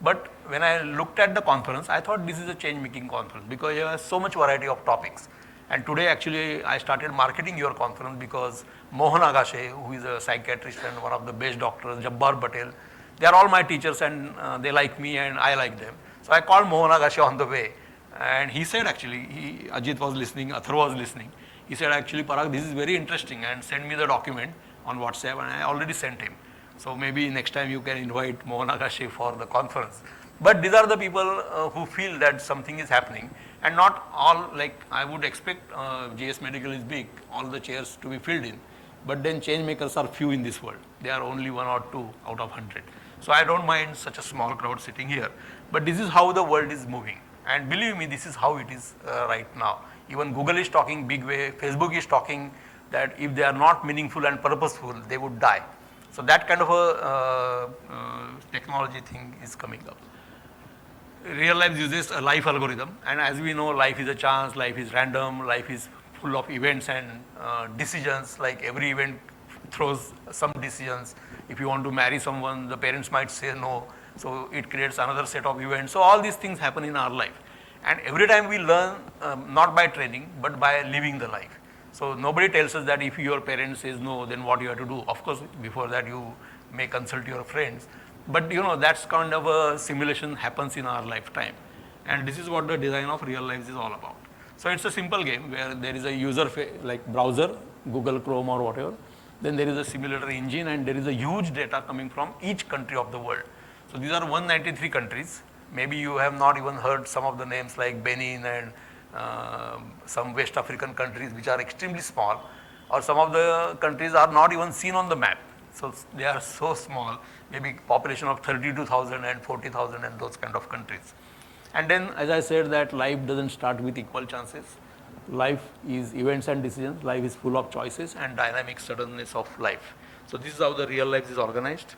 But when I looked at the conference, I thought this is a change-making conference because there was so much variety of topics. And today actually I started marketing your conference because Mohan Agashe, who is a psychiatrist and one of the best doctors, Jabbar Patel, they are all my teachers and they like me and I like them. So I called Mohan Agashe on the way, and he said actually, Ajit was listening, Athar was listening. He said actually, Parag, this is very interesting, and send me the document on WhatsApp, and I already sent him. So maybe next time you can invite Mohan Agashe for the conference. But these are the people who feel that something is happening, and not all, like I would expect GS Medical is big, all the chairs to be filled in. But then change makers are few in this world. They are only 1 or 2 out of 100. So I don't mind such a small crowd sitting here. But this is how the world is moving. And believe me, this is how it is right now. Even Google is talking big way, Facebook is talking that if they are not meaningful and purposeful, they would die. So that kind of a technology thing is coming up. Real life uses a life algorithm, and as we know, life is a chance, life is random, life is full of events and decisions. Like every event throws some decisions. If you want to marry someone, the parents might say no, so it creates another set of events. So all these things happen in our life, and every time we learn not by training but by living the life. So nobody tells us that if your parents says no, then what you have to do. Of course, before that you may consult your friends, but you know that's kind of a simulation happens in our lifetime, and this is what the design of real life is all about. So it's a simple game where there is a user like browser, Google Chrome or whatever. Then there is a simulator engine, and there is a huge data coming from each country of the world. So these are 193 countries. Maybe you have not even heard some of the names like Benin and some West African countries which are extremely small, or some of the countries are not even seen on the map. So they are so small, maybe population of 32,000 and 40,000 and those kind of countries. And then as I said that life doesn't start with equal chances. Life is events and decisions, life is full of choices and dynamic suddenness of life. So this is how the real life is organized.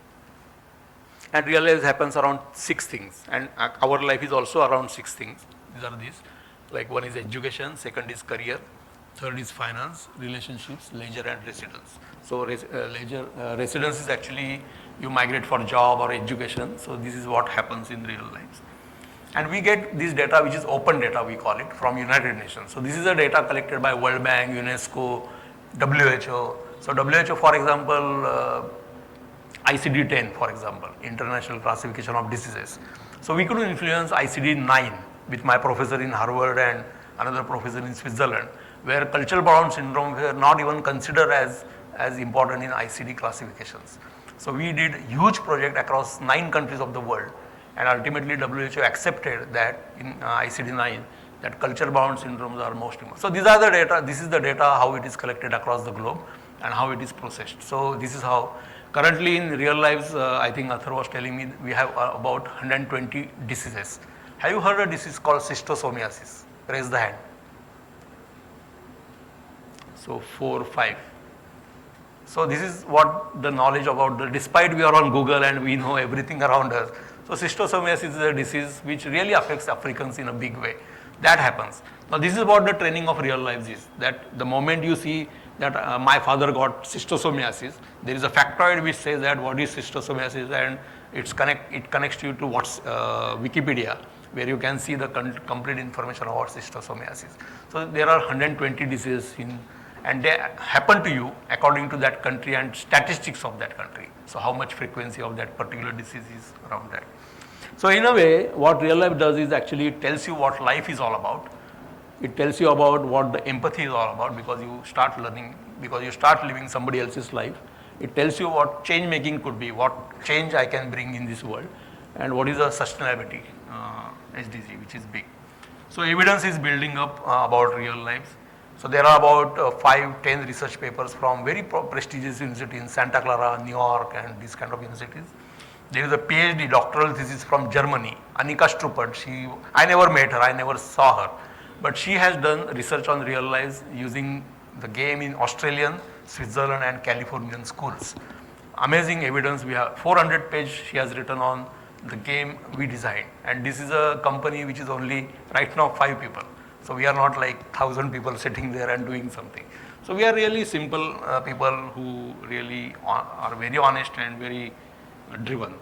And real life happens around 6 things, and our life is also around 6 things. These are these. Like one is education, second is career, third is finance, relationships, leisure and residence. So residence is actually you migrate for job or education. So this is what happens in real lives. And we get this data, which is open data we call it, from United Nations. So this is the data collected by World Bank, UNESCO, WHO. So WHO, for example, ICD-10, for example, International Classification of Diseases. So we could influence ICD-9 with my professor in Harvard and another professor in Switzerland, where cultural bound syndrome were not even considered as important in ICD classifications. So we did huge project across 9 countries of the world, and ultimately WHO accepted that in ICD-9 that culture bound syndromes are most important. So these are the data, this is the data how it is collected across the globe and how it is processed. So this is how currently in real lives, I think Athar was telling me we have about 120 diseases. Have you heard a disease called schistosomiasis? Raise the hand. So 4, 5. So this is what the knowledge about despite we are on Google and we know everything around us. So schistosomiasis is a disease which really affects Africans in a big way. That happens. Now this is what the training of real lives is, that the moment you see that my father got schistosomiasis, there is a factoid which says that what is schistosomiasis, and it connects you to what's Wikipedia, where you can see the complete information about schistosomiasis. So there are 120 diseases and they happen to you according to that country and statistics of that country. So how much frequency of that particular disease is around that. So in a way, what real life does is actually it tells you what life is all about. It tells you about what the empathy is all about, because you start learning, because you start living somebody else's life. It tells you what change making could be, what change I can bring in this world, and what is the sustainability, SDG, which is big. So evidence is building up about real lives. So there are about 5-10 research papers from very prestigious universities in Santa Clara, New York, and these kind of universities. There is a PhD doctoral thesis from Germany, Annika Struppert. I never met her, I never saw her, but she has done research on real lives using the game in Australian, Switzerland and Californian schools. Amazing evidence. We have 400 page she has written on the game we designed, and this is a company which is only right now 5 people. So we are not like 1,000 people sitting there and doing something. So we are really simple people who really are very honest and very driven.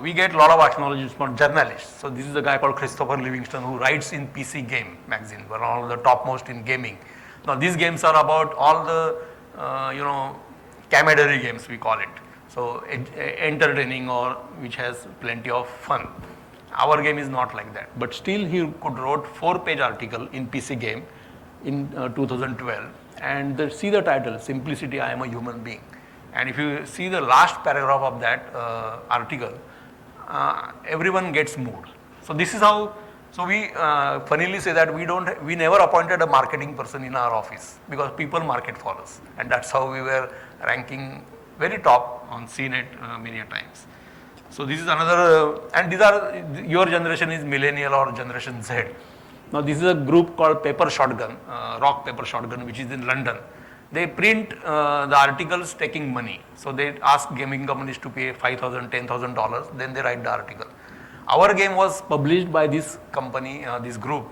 We get a lot of acknowledgments from journalists. So this is a guy called Christopher Livingston who writes in PC Game magazine, one of the topmost in gaming. Now these games are about all the camaraderie games we call it. So entertaining or which has plenty of fun. Our game is not like that, but still he could wrote 4-page article in PC Game in 2012, and see the title, Simplicity, I am a Human Being. And if you see the last paragraph of that article, everyone gets moved. So this is how, so we funnily say that we never appointed a marketing person in our office because people market for us. And that's how we were ranking very top on CNET many a times. So this is another, and these are, your generation is millennial or generation Z. Now this is a group called Paper Shotgun, Rock Paper Shotgun, which is in London. They print the articles taking money. So they ask gaming companies to pay $5,000, $10,000, then they write the article. Our game was published by this company, this group,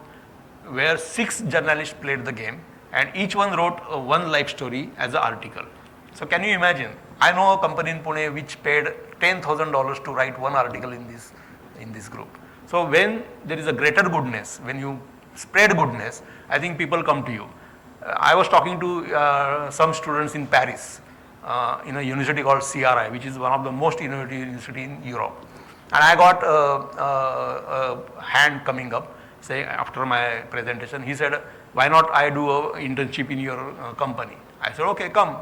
where 6 journalists played the game, and each one wrote one life story as an article. So can you imagine? I know a company in Pune which paid $10,000 to write one article in this group. So when there is a greater goodness, when you spread goodness, I think people come to you. I was talking to some students in Paris, in a university called CRI, which is one of the most innovative university in Europe. And I got a hand coming up, saying after my presentation, he said, why not I do an internship in your company? I said, okay, come,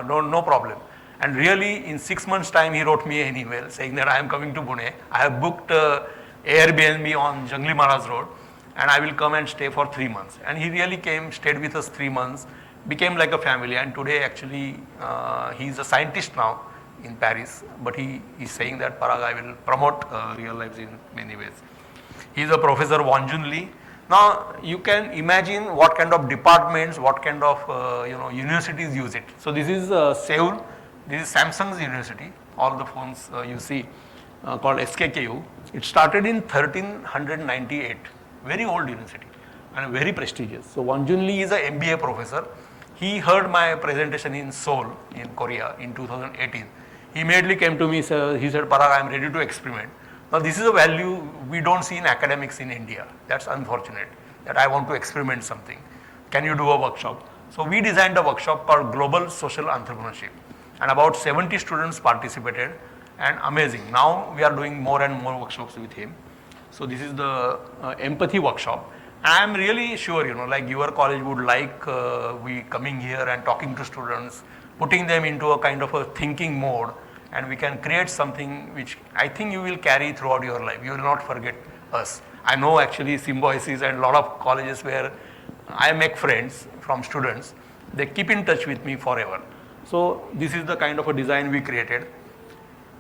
no problem. And really, in 6 months' time, he wrote me an email saying that I am coming to Pune. I have booked Airbnb on Jangli Maharaj Road, and I will come and stay for 3 months. And he really came, stayed with us 3 months, became like a family. And today, actually, he is a scientist now in Paris. But he is saying that, Parag, I will promote real lives in many ways. He is a professor, Wanjun Lee. Now, you can imagine what kind of departments, what kind of universities use it. So this is Seoul. This is Samsung's university. All the phones you see called SKKU. It started in 1398. Very old university and very prestigious. So Wanjun Lee is an MBA professor. He heard my presentation in Seoul, in Korea, in 2018. He immediately came to me. He said, Parag, I am ready to experiment. Now this is a value we don't see in academics in India. That's unfortunate, that I want to experiment something. Can you do a workshop? So we designed a workshop called Global Social Entrepreneurship, and about 70 students participated, and amazing. Now we are doing more and more workshops with him. So this is the empathy workshop. And I am really sure, like your college would like we coming here and talking to students, putting them into a kind of a thinking mode, and we can create something which I think you will carry throughout your life. You will not forget us. I know actually Symbiosis and a lot of colleges where I make friends from students, they keep in touch with me forever. So this is the kind of a design we created.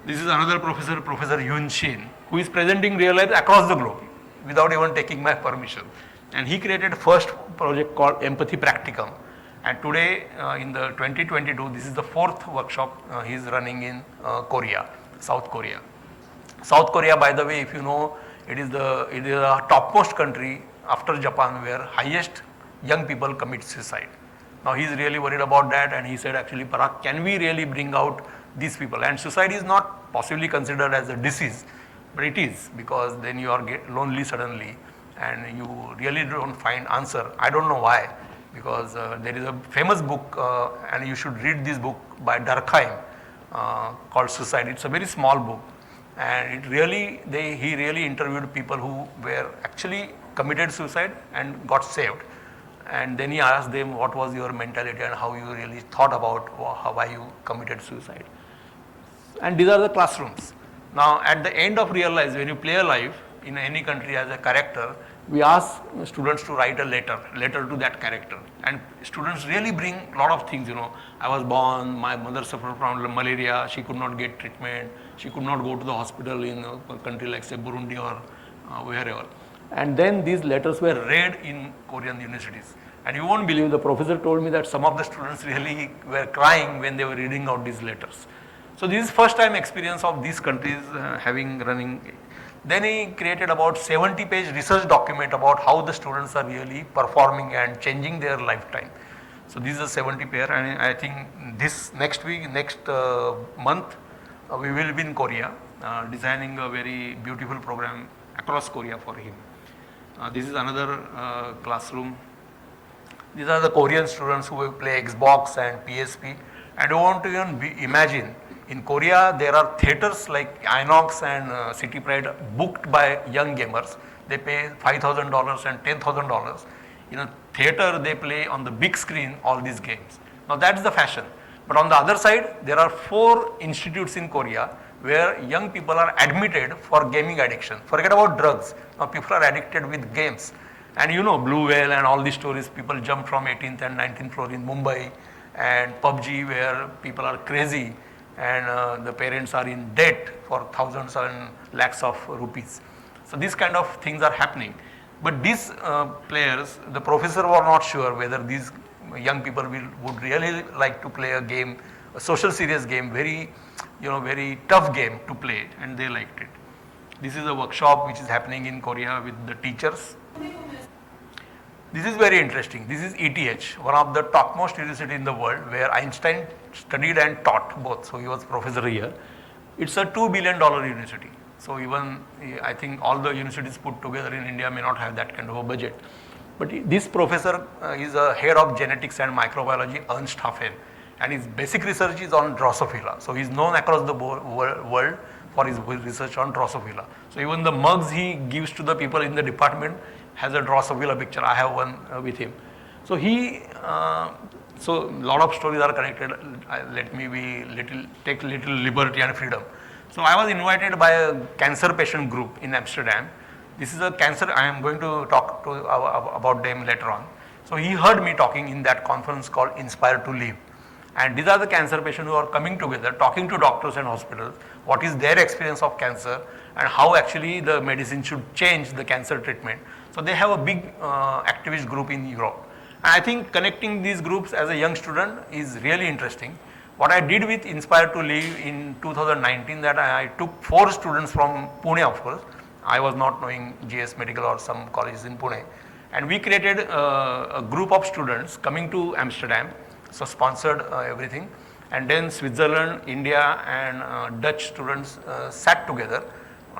This is another professor, Professor Yoon Shin, who is presenting real life across the globe without even taking my permission. And he created first project called Empathy Practicum. And today in the 2022, this is the 4th workshop he is running in Korea, South Korea. South Korea, by the way, if you know, it is the topmost country after Japan where highest young people commit suicide. Now he is really worried about that, and he said, actually, Parag, can we really bring out these people? And suicide is not possibly considered as a disease, but it is, because then you are lonely suddenly and you really don't find answer. I don't know why, because there is a famous book and you should read this book by Durkheim called Suicide. It's a very small book, and it really, he really interviewed people who were actually committed suicide and got saved. And then he asked them, what was your mentality and how you really thought about why you committed suicide. And these are the classrooms. Now at the end of real life, when you play a life in any country as a character, we ask students to write a letter to that character. And students really bring a lot of things, I was born, my mother suffered from malaria, she could not get treatment, she could not go to the hospital in a country like say Burundi or wherever. And then these letters were read in Korean universities. And you won't believe, the professor told me that some of the students really were crying when they were reading out these letters. So this is first time experience of these countries having running. Then he created about 70-page research document about how the students are really performing and changing their lifetime. So this is a 70 pair, and I think this next month, we will be in Korea designing a very beautiful program across Korea for him. This is another classroom. These are the Korean students who will play Xbox and PSP. And you won't even imagine, in Korea there are theaters like Inox and City Pride booked by young gamers. They pay $5,000 and $10,000. In a theater they play on the big screen all these games. Now that's the fashion. But on the other side, there are 4 institutes in Korea where young people are admitted for gaming addiction. Forget about drugs. Now people are addicted with games. And you know, Blue Whale and all these stories, people jump from 18th and 19th floor in Mumbai, and PUBG where people are crazy and the parents are in debt for thousands and lakhs of rupees. So these kind of things are happening. But these players, the professor were not sure whether these young people would really like to play a game, a social serious game, very tough game to play, and they liked it. This is a workshop which is happening in Korea with the teachers. This is very interesting. This is ETH, one of the topmost university in the world where Einstein studied and taught both. So he was professor here. It's a $2 billion university. So even I think all the universities put together in India may not have that kind of a budget. But this professor is a head of genetics and microbiology, Ernst Hafen, and his basic research is on Drosophila. So he's known across the world for his research on Drosophila. So even the mugs he gives to the people in the department has a Drosophila picture. I have one with him. So so a lot of stories are connected. Let me take little liberty and freedom. So I was invited by a cancer patient group in Amsterdam. This is a cancer, I am going to talk about them later on. So he heard me talking in that conference called Inspire to Live. And these are the cancer patients who are coming together, talking to doctors and hospitals, what is their experience of cancer and how actually the medicine should change the cancer treatment. So they have a big activist group in Europe. And I think connecting these groups as a young student is really interesting. What I did with Inspire to Live in 2019, that I took 4 students from Pune, of course. I was not knowing GS Medical or some colleges in Pune. And we created a group of students coming to Amsterdam, so sponsored everything. And then Switzerland, India and Dutch students sat together,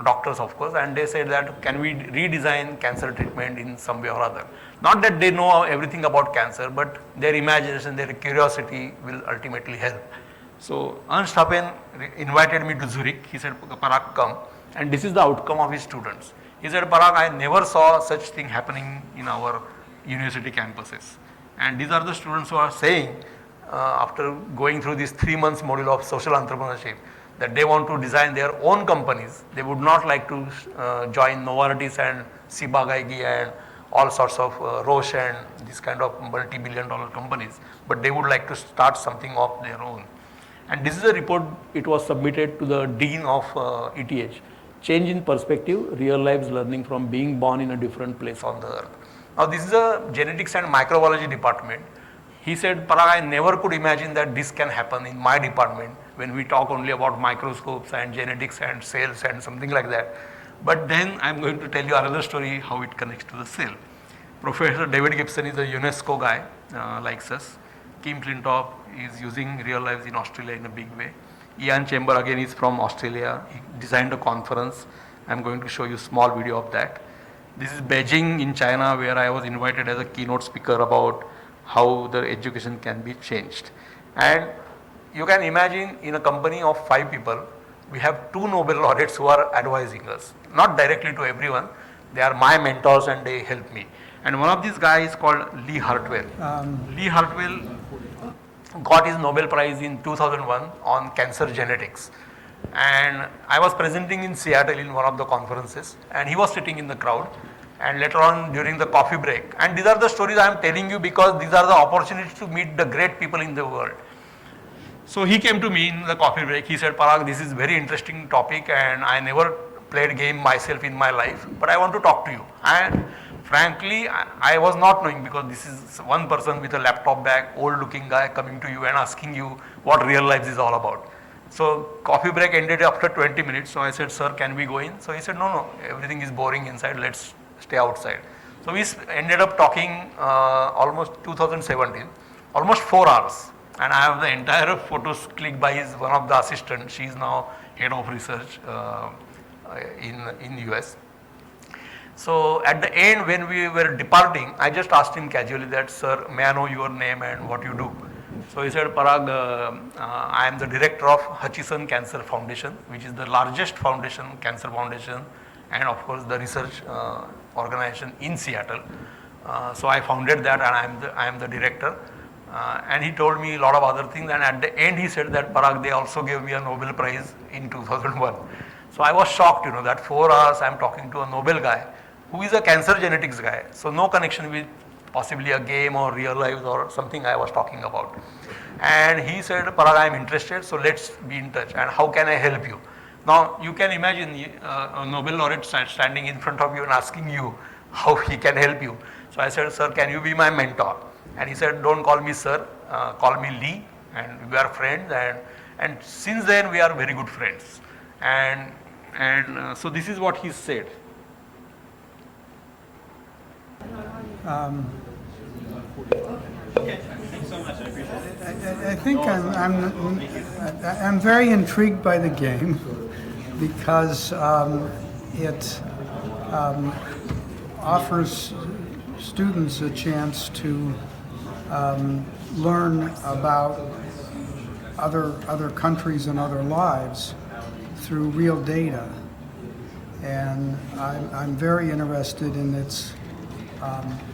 doctors of course, and they said that can we redesign cancer treatment in some way or other. Not that they know everything about cancer, but their imagination, their curiosity will ultimately help. So Ernst Hafen invited me to Zurich. He said, Parag, come. And this is the outcome of his students. He said, Parag, I never saw such thing happening in our university campuses. And these are the students who are saying, after going through this 3 months module of social entrepreneurship, that they want to design their own companies. They would not like to join Novartis and Ciba-Geigy and all sorts of Roche and this kind of multi-billion-dollar companies, but they would like to start something of their own. And this is a report, it was submitted to the Dean of ETH. Change in perspective, real lives learning from being born in a different place on the earth. Now this is a genetics and microbiology department. He said, Parag, I never could imagine that this can happen in my department when we talk only about microscopes and genetics and cells and something like that. But then I am going to tell you another story how it connects to the cell. Professor David Gibson is a UNESCO guy, likes us. Kim Flintoff is using real lives in Australia in a big way. Ian Chamber again is from Australia. He designed a conference. I am going to show you a small video of that. This is Beijing in China, where I was invited as a keynote speaker about how the education can be changed. And you can imagine in a company of 5 people, we have 2 Nobel laureates who are advising us. Not directly to everyone, they are my mentors and they help me. And one of these guys is called Lee Hartwell. Lee Hartwell got his Nobel Prize in 2001 on cancer genetics. And I was presenting in Seattle in one of the conferences, and he was sitting in the crowd. And later on during the coffee break, and these are the stories I am telling you because these are the opportunities to meet the great people in the world. So he came to me in the coffee break. He said, Parag, this is very interesting topic and I never played game myself in my life, but I want to talk to you. And frankly, I was not knowing, because this is one person with a laptop bag, old looking guy coming to you and asking you what real life is all about. So coffee break ended after 20 minutes. So I said, sir, can we go in? So he said, no, everything is boring inside, let's stay outside. So we ended up talking almost 2017, almost 4 hours. And I have the entire photos clicked by one of the assistants. She is now head of research in US. So at the end, when we were departing, I just asked him casually that, sir, may I know your name and what you do? So he said, Parag, I am the director of Hutchison Cancer Foundation, which is the largest cancer foundation, and of course the research organization in Seattle. So I founded that, and I am the director. And he told me a lot of other things, and at the end he said that, Parag, they also gave me a Nobel Prize in 2001. So I was shocked, that 4 hours I am talking to a Nobel guy who is a cancer genetics guy. So no connection with possibly a game or real life or something I was talking about. And he said, Parag, I am interested, so let's be in touch. And how can I help you? Now you can imagine a Nobel laureate standing in front of you and asking you how he can help you. So I said, sir, can you be my mentor? And he said, don't call me sir, call me Lee, and we are friends, and since then we are very good friends. And so this is what he said. I think I'm very intrigued by the game because it offers students a chance to learn about other countries and other lives through real data, and I'm very interested in its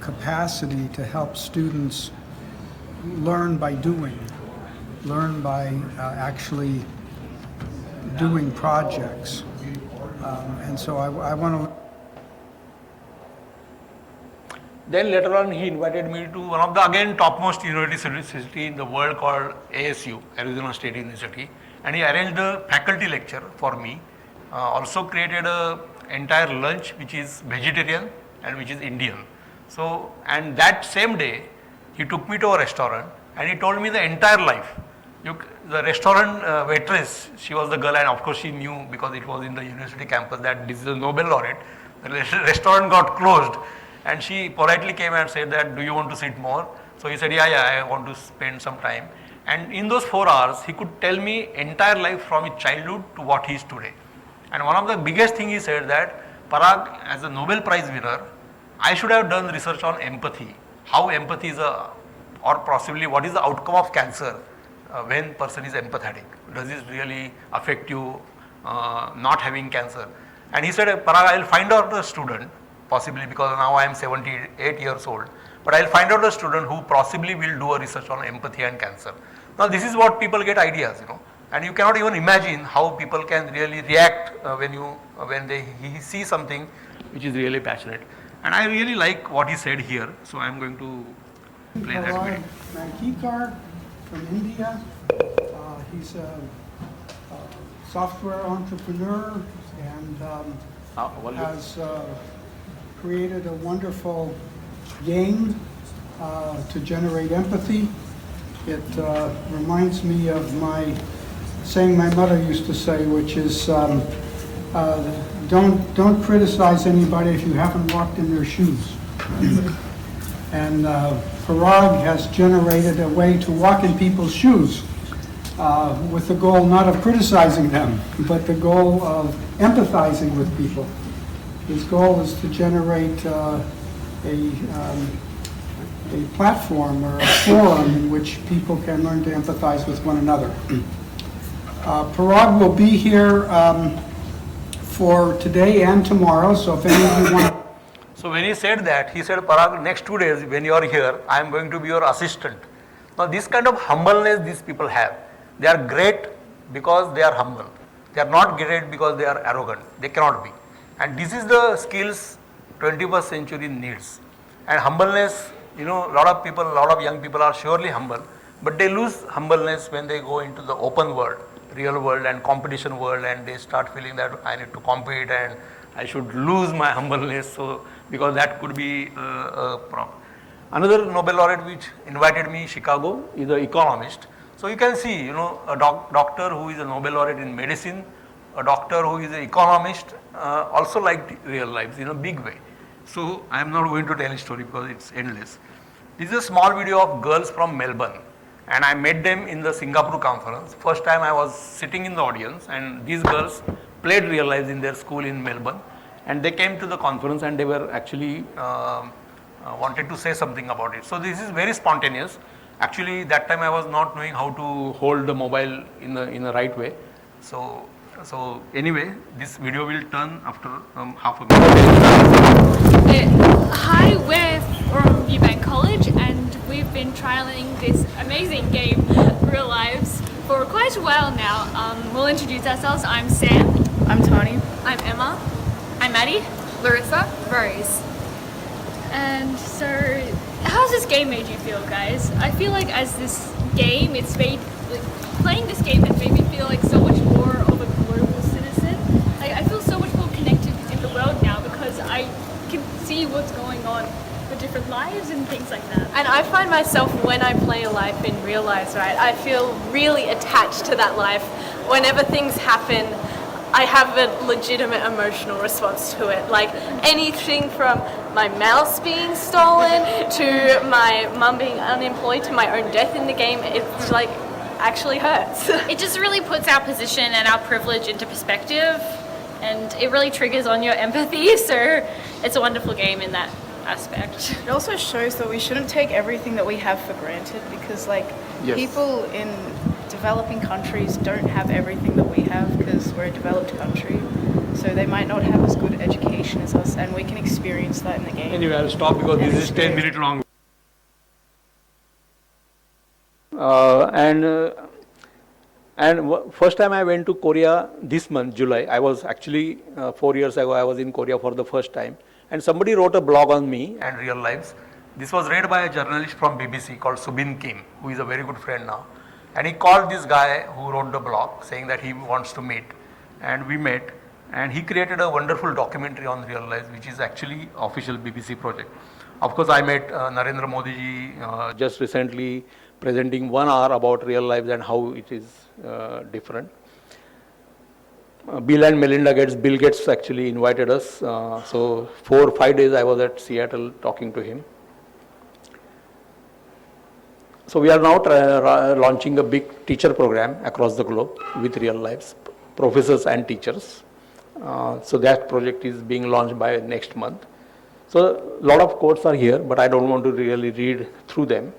capacity to help students learn by doing, learn by actually doing projects, and so I want to. Then later on he invited me to one of the again topmost university in the world called ASU, Arizona State University, and he arranged a faculty lecture for me, also created a entire lunch which is vegetarian and which is Indian. So, and that same day he took me to a restaurant and he told me the entire life. The restaurant waitress, she was the girl, and of course she knew because it was in the university campus that this is a Nobel laureate. The restaurant got closed. And she politely came and said that, do you want to sit more? So he said, yeah, I want to spend some time. And in those 4 hours, he could tell me entire life from his childhood to what he is today. And one of the biggest thing he said that, Parag, as a Nobel Prize winner, I should have done research on empathy. How empathy is or possibly what is the outcome of cancer when person is empathetic. Does it really affect you not having cancer? And he said, Parag, I will find out the student, possibly because now I am 78 years old, but I will find out a student who possibly will do a research on empathy and cancer. Now this is what people get ideas, and you cannot even imagine how people can really react when they see something which is really passionate. And I really like what he said here, so I am going to play that Parag video. Mankeekar from India. He's a software entrepreneur and has created a wonderful game to generate empathy. It reminds me of my saying my mother used to say, which is don't criticize anybody if you haven't walked in their shoes. And Parag has generated a way to walk in people's shoes with the goal not of criticizing them, but the goal of empathizing with people. His goal is to generate a platform or a forum in which people can learn to empathize with one another. Parag will be here for today and tomorrow, so if any of you want. So when he said that, he said, Parag, next 2 days when you are here, I am going to be your assistant. Now this kind of humbleness these people have. They are great because they are humble. They are not great because they are arrogant. They cannot be. And this is the skills 21st century needs. And humbleness, a lot of young people are surely humble, but they lose humbleness when they go into the open world, real world and competition world, and they start feeling that I need to compete and I should lose my humbleness, so because that could be a problem. Another Nobel laureate which invited me, Chicago, is an economist. So you can see, a doctor who is a Nobel laureate in medicine, a doctor who is an economist, also liked real lives in a big way. So I am not going to tell a story because it's endless. This is a small video of girls from Melbourne, and I met them in the Singapore conference. First time I was sitting in the audience, and these girls played real lives in their school in Melbourne, and they came to the conference and they were actually wanted to say something about it. So this is very spontaneous. Actually, that time I was not knowing how to hold the mobile in the right way. So anyway, this video will turn after half a minute. Hi, we're from Eubank College, and we've been trialing this amazing game, Real Lives, for quite a while now. We'll introduce ourselves. I'm Sam. I'm Tony. I'm Emma. I'm Maddie. Larissa. Rose. And so, how's this game made you feel, guys? I feel like as this game, it's made, playing this game has made me feel like so much more of a global citizen. I feel so much more connected in the world now because I can see what's going on with different lives and things like that. And I find myself, when I play a life in real lives, right, I feel really attached to that life. Whenever things happen, I have a legitimate emotional response to it. Like anything from my mouse being stolen to my mum being unemployed to my own death in the game, it's like actually hurts. It just really puts our position and our privilege into perspective, and it really triggers on your empathy, so it's a wonderful game in that aspect. It also shows that we shouldn't take everything that we have for granted, because people in developing countries don't have everything that we have because we're a developed country, so they might not have as good education as us, and we can experience that in the game. Anyway, I'll stop because this is 10 minutes long. And first time I went to Korea this month, July. I was actually 4 years ago. I was in Korea for the first time, and somebody wrote a blog on me and real lives. This was read by a journalist from BBC called Subin Kim, who is a very good friend now. And he called this guy who wrote the blog saying that he wants to meet, and we met, and he created a wonderful documentary on real lives, which is actually official BBC project. Of course, I met Narendra Modi ji just recently, presenting 1 hour about real lives and how it is different. Bill and Melinda Gates, Bill Gates actually invited us. So 4 or 5 days I was at Seattle talking to him. So we are now launching a big teacher program across the globe with real lives, professors and teachers. So that project is being launched by next month. So a lot of quotes are here, but I don't want to really read through them.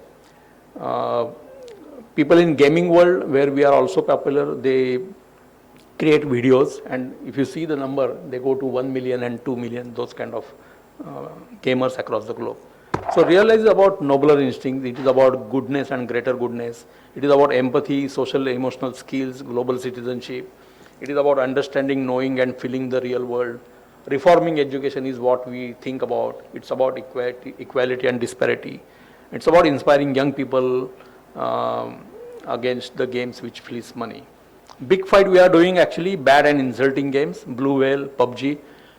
People in gaming world, where we are also popular, they create videos, and if you see the number, they go to 1 million and 2 million, those kind of gamers across the globe. So real life is about nobler instincts, it is about goodness and greater goodness, it is about empathy, social emotional skills, global citizenship, it is about understanding, knowing and feeling the real world. Reforming education is what we think about, it's about equality and disparity. It's about inspiring young people against the games which fleece money. Big fight we are doing actually bad and insulting games, Blue Whale, PUBG.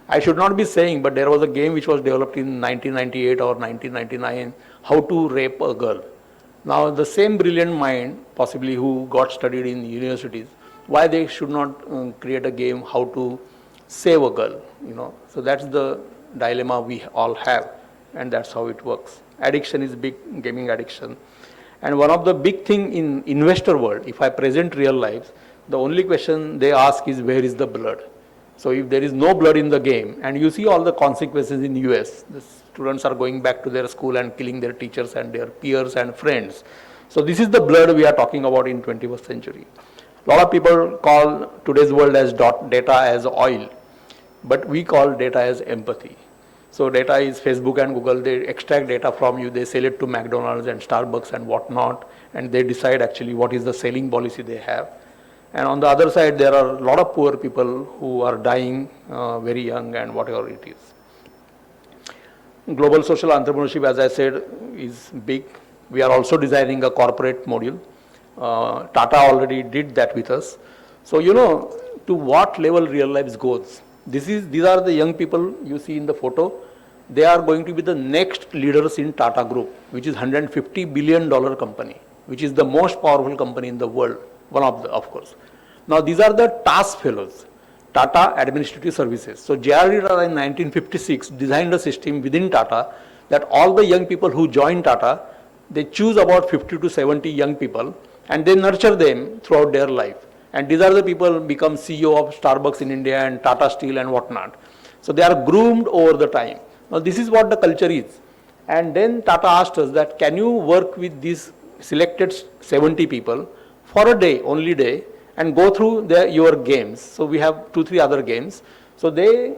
I should not be saying, but there was a game which was developed in 1998 or 1999, how to rape a girl. Now the same brilliant mind, possibly who got studied in universities, why they should not create a game how to save a girl, So that's the dilemma we all have, and that's how it works. Addiction is big, gaming addiction. And one of the big thing in investor world, if I present real lives, the only question they ask is where is the blood? So if there is no blood in the game, and you see all the consequences in US, the students are going back to their school and killing their teachers and their peers and friends. So this is the blood we are talking about in 21st century. A lot of people call today's world as data as oil, but we call data as empathy. So data is Facebook and Google, they extract data from you, they sell it to McDonald's and Starbucks and whatnot, and they decide actually what is the selling policy they have. And on the other side, there are a lot of poor people who are dying very young and whatever it is. Global social entrepreneurship, as I said, is big. We are also designing a corporate module. Tata already did that with us. So, to what level real life goes. These are the young people you see in the photo. They are going to be the next leaders in Tata Group, which is $150 billion company, which is the most powerful company in the world, one of the, of course. Now, these are the task fellows, Tata Administrative Services. So, J.R.D. Tata in 1956 designed a system within Tata that all the young people who join Tata, they choose about 50 to 70 young people and they nurture them throughout their life. And these are the people who become CEO of Starbucks in India and Tata Steel and whatnot. So, they are groomed over the time. Now, this is what the culture is. And then Tata asked us that, can you work with these selected 70 people for a day, only day, and go through your games. So, we have 2-3 other games. So, their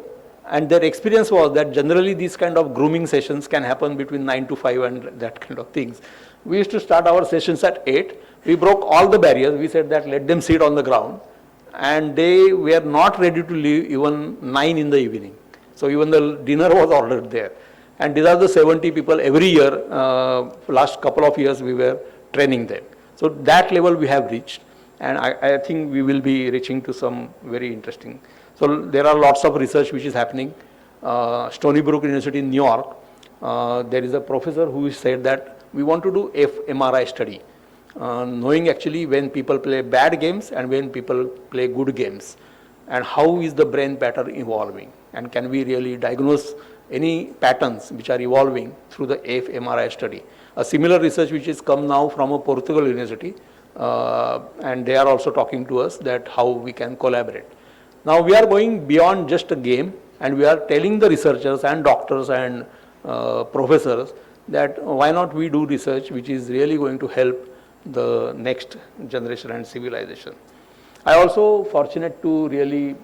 experience was that generally these kind of grooming sessions can happen between 9 to 5 and that kind of things. We used to start our sessions at 8. We broke all the barriers. We said that let them sit on the ground. And they were not ready to leave even 9 in the evening. So, even the dinner was ordered there. And these are the 70 people every year, last couple of years we were training them. So, that level we have reached. And I think we will be reaching to some very interesting. So, there are lots of research which is happening. Stony Brook University in New York, there is a professor who said that we want to do fMRI study, knowing actually when people play bad games and when people play good games, and how is the brain pattern evolving, and can we really diagnose any patterns which are evolving through the fMRI study. A similar research which has come now from a Portugal university, and they are also talking to us that how we can collaborate. Now, we are going beyond just a game, and we are telling the researchers and doctors and professors that why not we do research which is really going to help the next generation and civilization. I also fortunate to really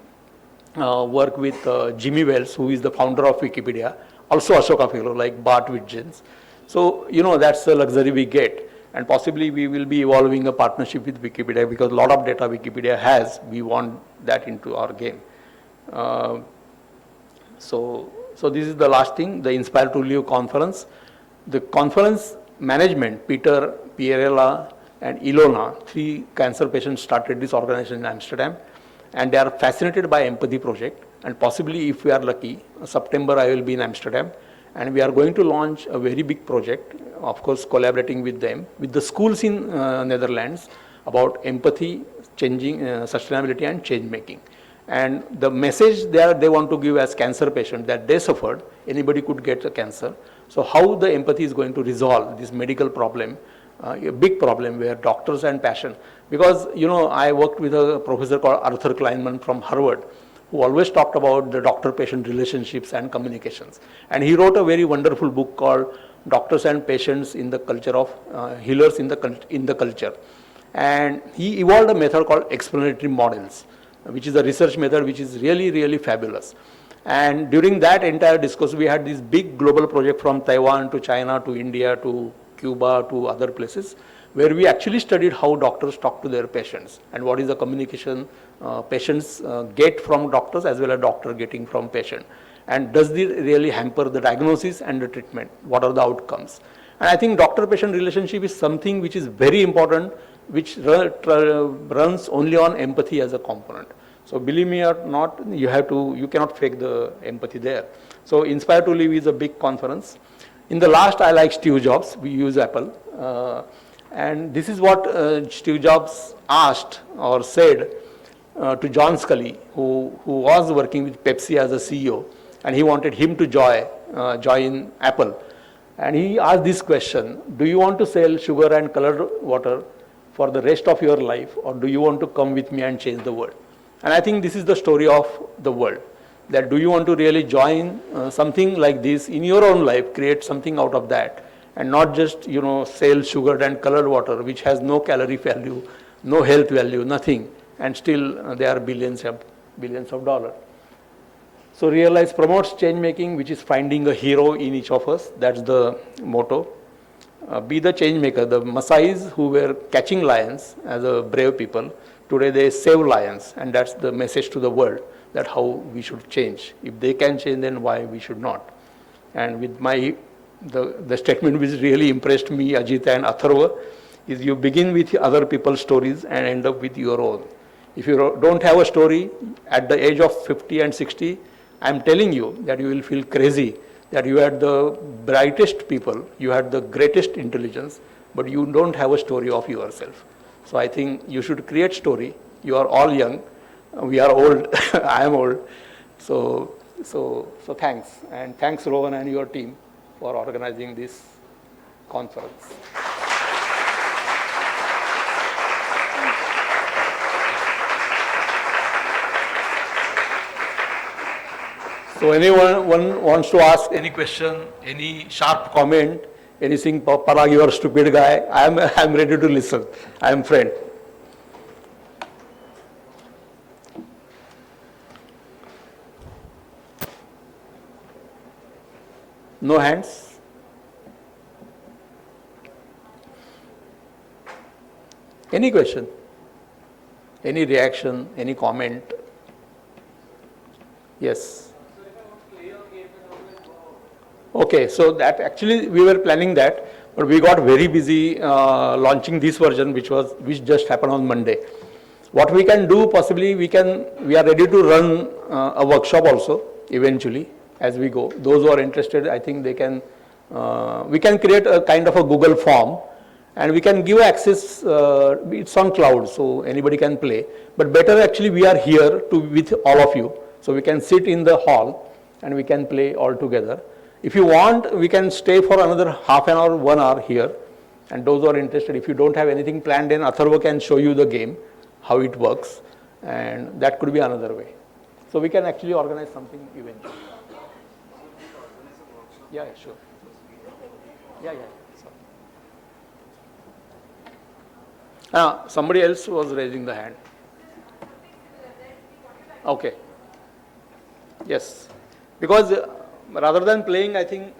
work with Jimmy Wales, who is the founder of Wikipedia, also Ashoka Fellow like Bart Wittgens. So, that's the luxury we get, and possibly we will be evolving a partnership with Wikipedia because a lot of data Wikipedia has, we want that into our game. So this is the last thing, the Inspire to Live conference. The conference management, Peter, Pierella, and Ilona, 3 cancer patients started this organization in Amsterdam, and they are fascinated by Empathy Project, and possibly if we are lucky, September I will be in Amsterdam, and we are going to launch a very big project, of course collaborating with them, with the schools in Netherlands about empathy, changing, sustainability and change making. And the message they want to give as cancer patients that they suffered, anybody could get a cancer. So how the empathy is going to resolve this medical problem, a big problem where doctors and patient, because I worked with a professor called Arthur Kleinman from Harvard, who always talked about the doctor-patient relationships and communications. And he wrote a very wonderful book called Doctors and Patients in the Culture of Healers in the Culture. And he evolved a method called explanatory models, which is a research method which is really, really fabulous. And during that entire discourse, we had this big global project from Taiwan to China to India to Cuba to other places, where we actually studied how doctors talk to their patients and what is the communication patients get from doctors as well as doctor getting from patient. And does it really hamper the diagnosis and the treatment? What are the outcomes? And I think doctor-patient relationship is something which is very important, which runs only on empathy as a component. So believe me or not, you cannot fake the empathy there. So Inspire to Live is a big conference. In the last, I like Steve Jobs. We use Apple. And this is what Steve Jobs asked or said to John Scully, who was working with Pepsi as a CEO, and he wanted him to join Apple. And he asked this question, do you want to sell sugar and colored water for the rest of your life, or do you want to come with me and change the world? And I think this is the story of the world, that do you want to really join something like this in your own life, create something out of that, and not just sell sugar and colored water which has no calorie value, no health value, nothing, and still there are billions of dollars. So Realize promotes change making, which is finding a hero in each of us. That's the motto. Be the change maker. The Maasais who were catching lions as a brave people, today they save lions, and that's the message to the world, that how we should change. If they can change, then why we should not? And with the statement which really impressed me, Ajit and Atharva, is you begin with other people's stories and end up with your own. If you don't have a story at the age of 50 and 60, I'm telling you that you will feel crazy, that you had the brightest people, you had the greatest intelligence, but you don't have a story of yourself. So I think you should create story. You are all young. We are old. I am old. So thanks. And thanks, Rohan and your team, for organizing this conference. So anyone wants to ask any question, any sharp comment, anything, Parag, you are a stupid guy, I'm ready to listen. I am friend. No hands? Any question? Any reaction? Any comment? Yes. Okay, so that actually we were planning that, but we got very busy launching this version, which just happened on Monday. What we can do, possibly we are ready to run a workshop also eventually as we go. Those who are interested, I think they can. We can create a kind of a Google form, and we can give access. It's on cloud, so anybody can play. But better actually, we are here with all of you, so we can sit in the hall and we can play all together. If you want, we can stay for another half an hour, 1 hour here. And those who are interested, if you don't have anything planned, then Atharva can show you the game, how it works. And that could be another way. So we can actually organize something eventually. Yeah, sure. Yeah. Somebody else was raising the hand. Okay. Yes. Because rather than playing, I think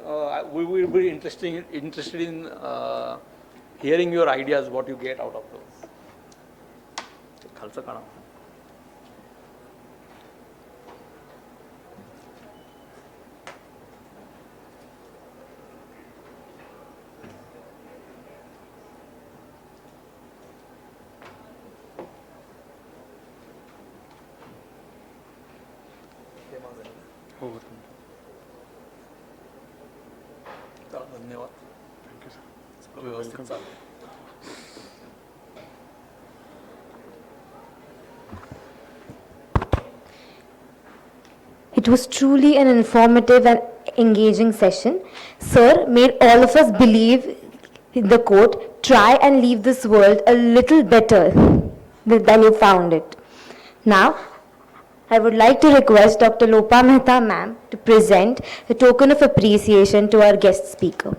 we will be interested in hearing your ideas, what you get out of those. धन्यवाद. व्यवस्थित चालेल. It was truly an informative and engaging session. Sir made all of us believe in the quote, "Try and leave this world a little better than you found it." Now, I would like to request Dr. Lopa Mehta ma'am to present a token of appreciation to our guest speaker.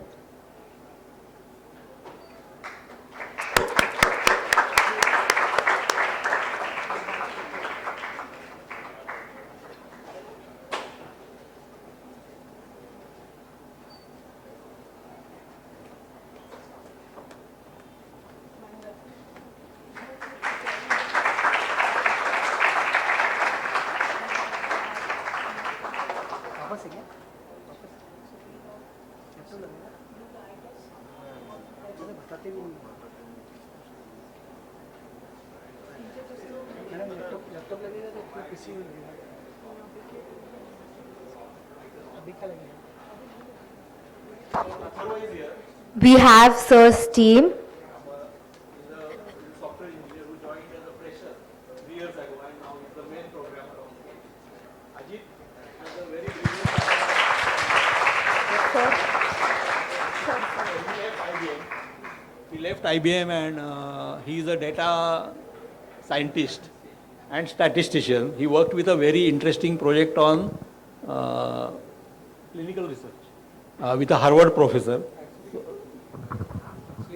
We have Sir's team. Software engineer who joined as a fresher 3 years ago and now is the main programmer of Ajit is a very He left IBM and he is a data scientist and statistician. He worked with a very interesting project on clinical research with a Harvard professor.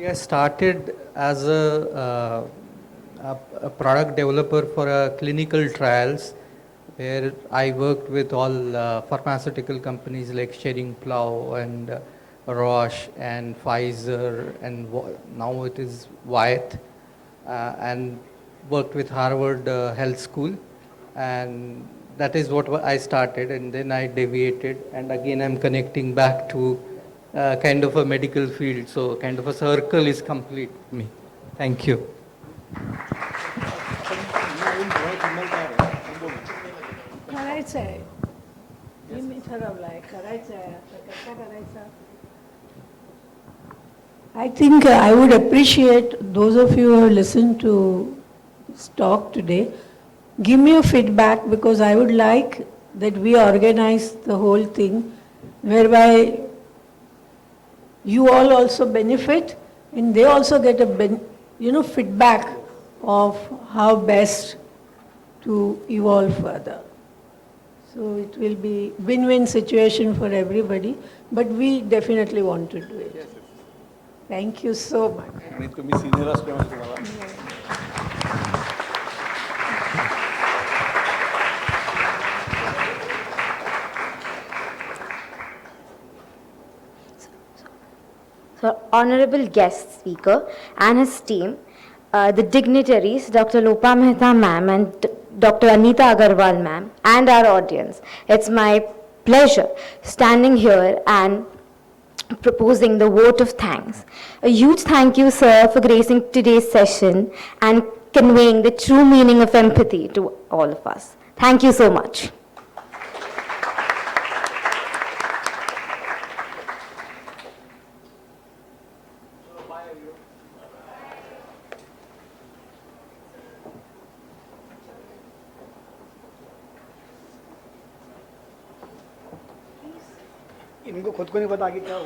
I started as a product developer for clinical trials, where I worked with all pharmaceutical companies like Schering-Plough and Roche and Pfizer, and now it is Wyeth, and worked with Harvard Health School, and that is what I started, and then I deviated, and again I'm connecting back to kind of a medical field, so kind of a circle is complete for me. Thank you. करायचं आहे हे मी ठरवलंय करायचं आहे आता कसं करायचं I think I would appreciate those of you who have listened to this talk today. Give me a feedback because I would like that we organize the whole thing whereby you all also benefit and they also get a feedback of how best to evolve further. So it will be win-win situation for everybody, but we definitely want to do it. Yes. Thank you so much. आणि तुम्ही senior असल्यामुळे तुम्हाला So, honorable guest speaker and his team, the dignitaries, Dr. Lopa Mehta ma'am and Dr. Anita Agarwal ma'am, and our audience. It's my pleasure standing here and proposing the vote of thanks. A huge thank you, sir, for gracing today's session and conveying the true meaning of empathy to all of us. Thank you so much. इनको खुद को नहीं पता कि क्या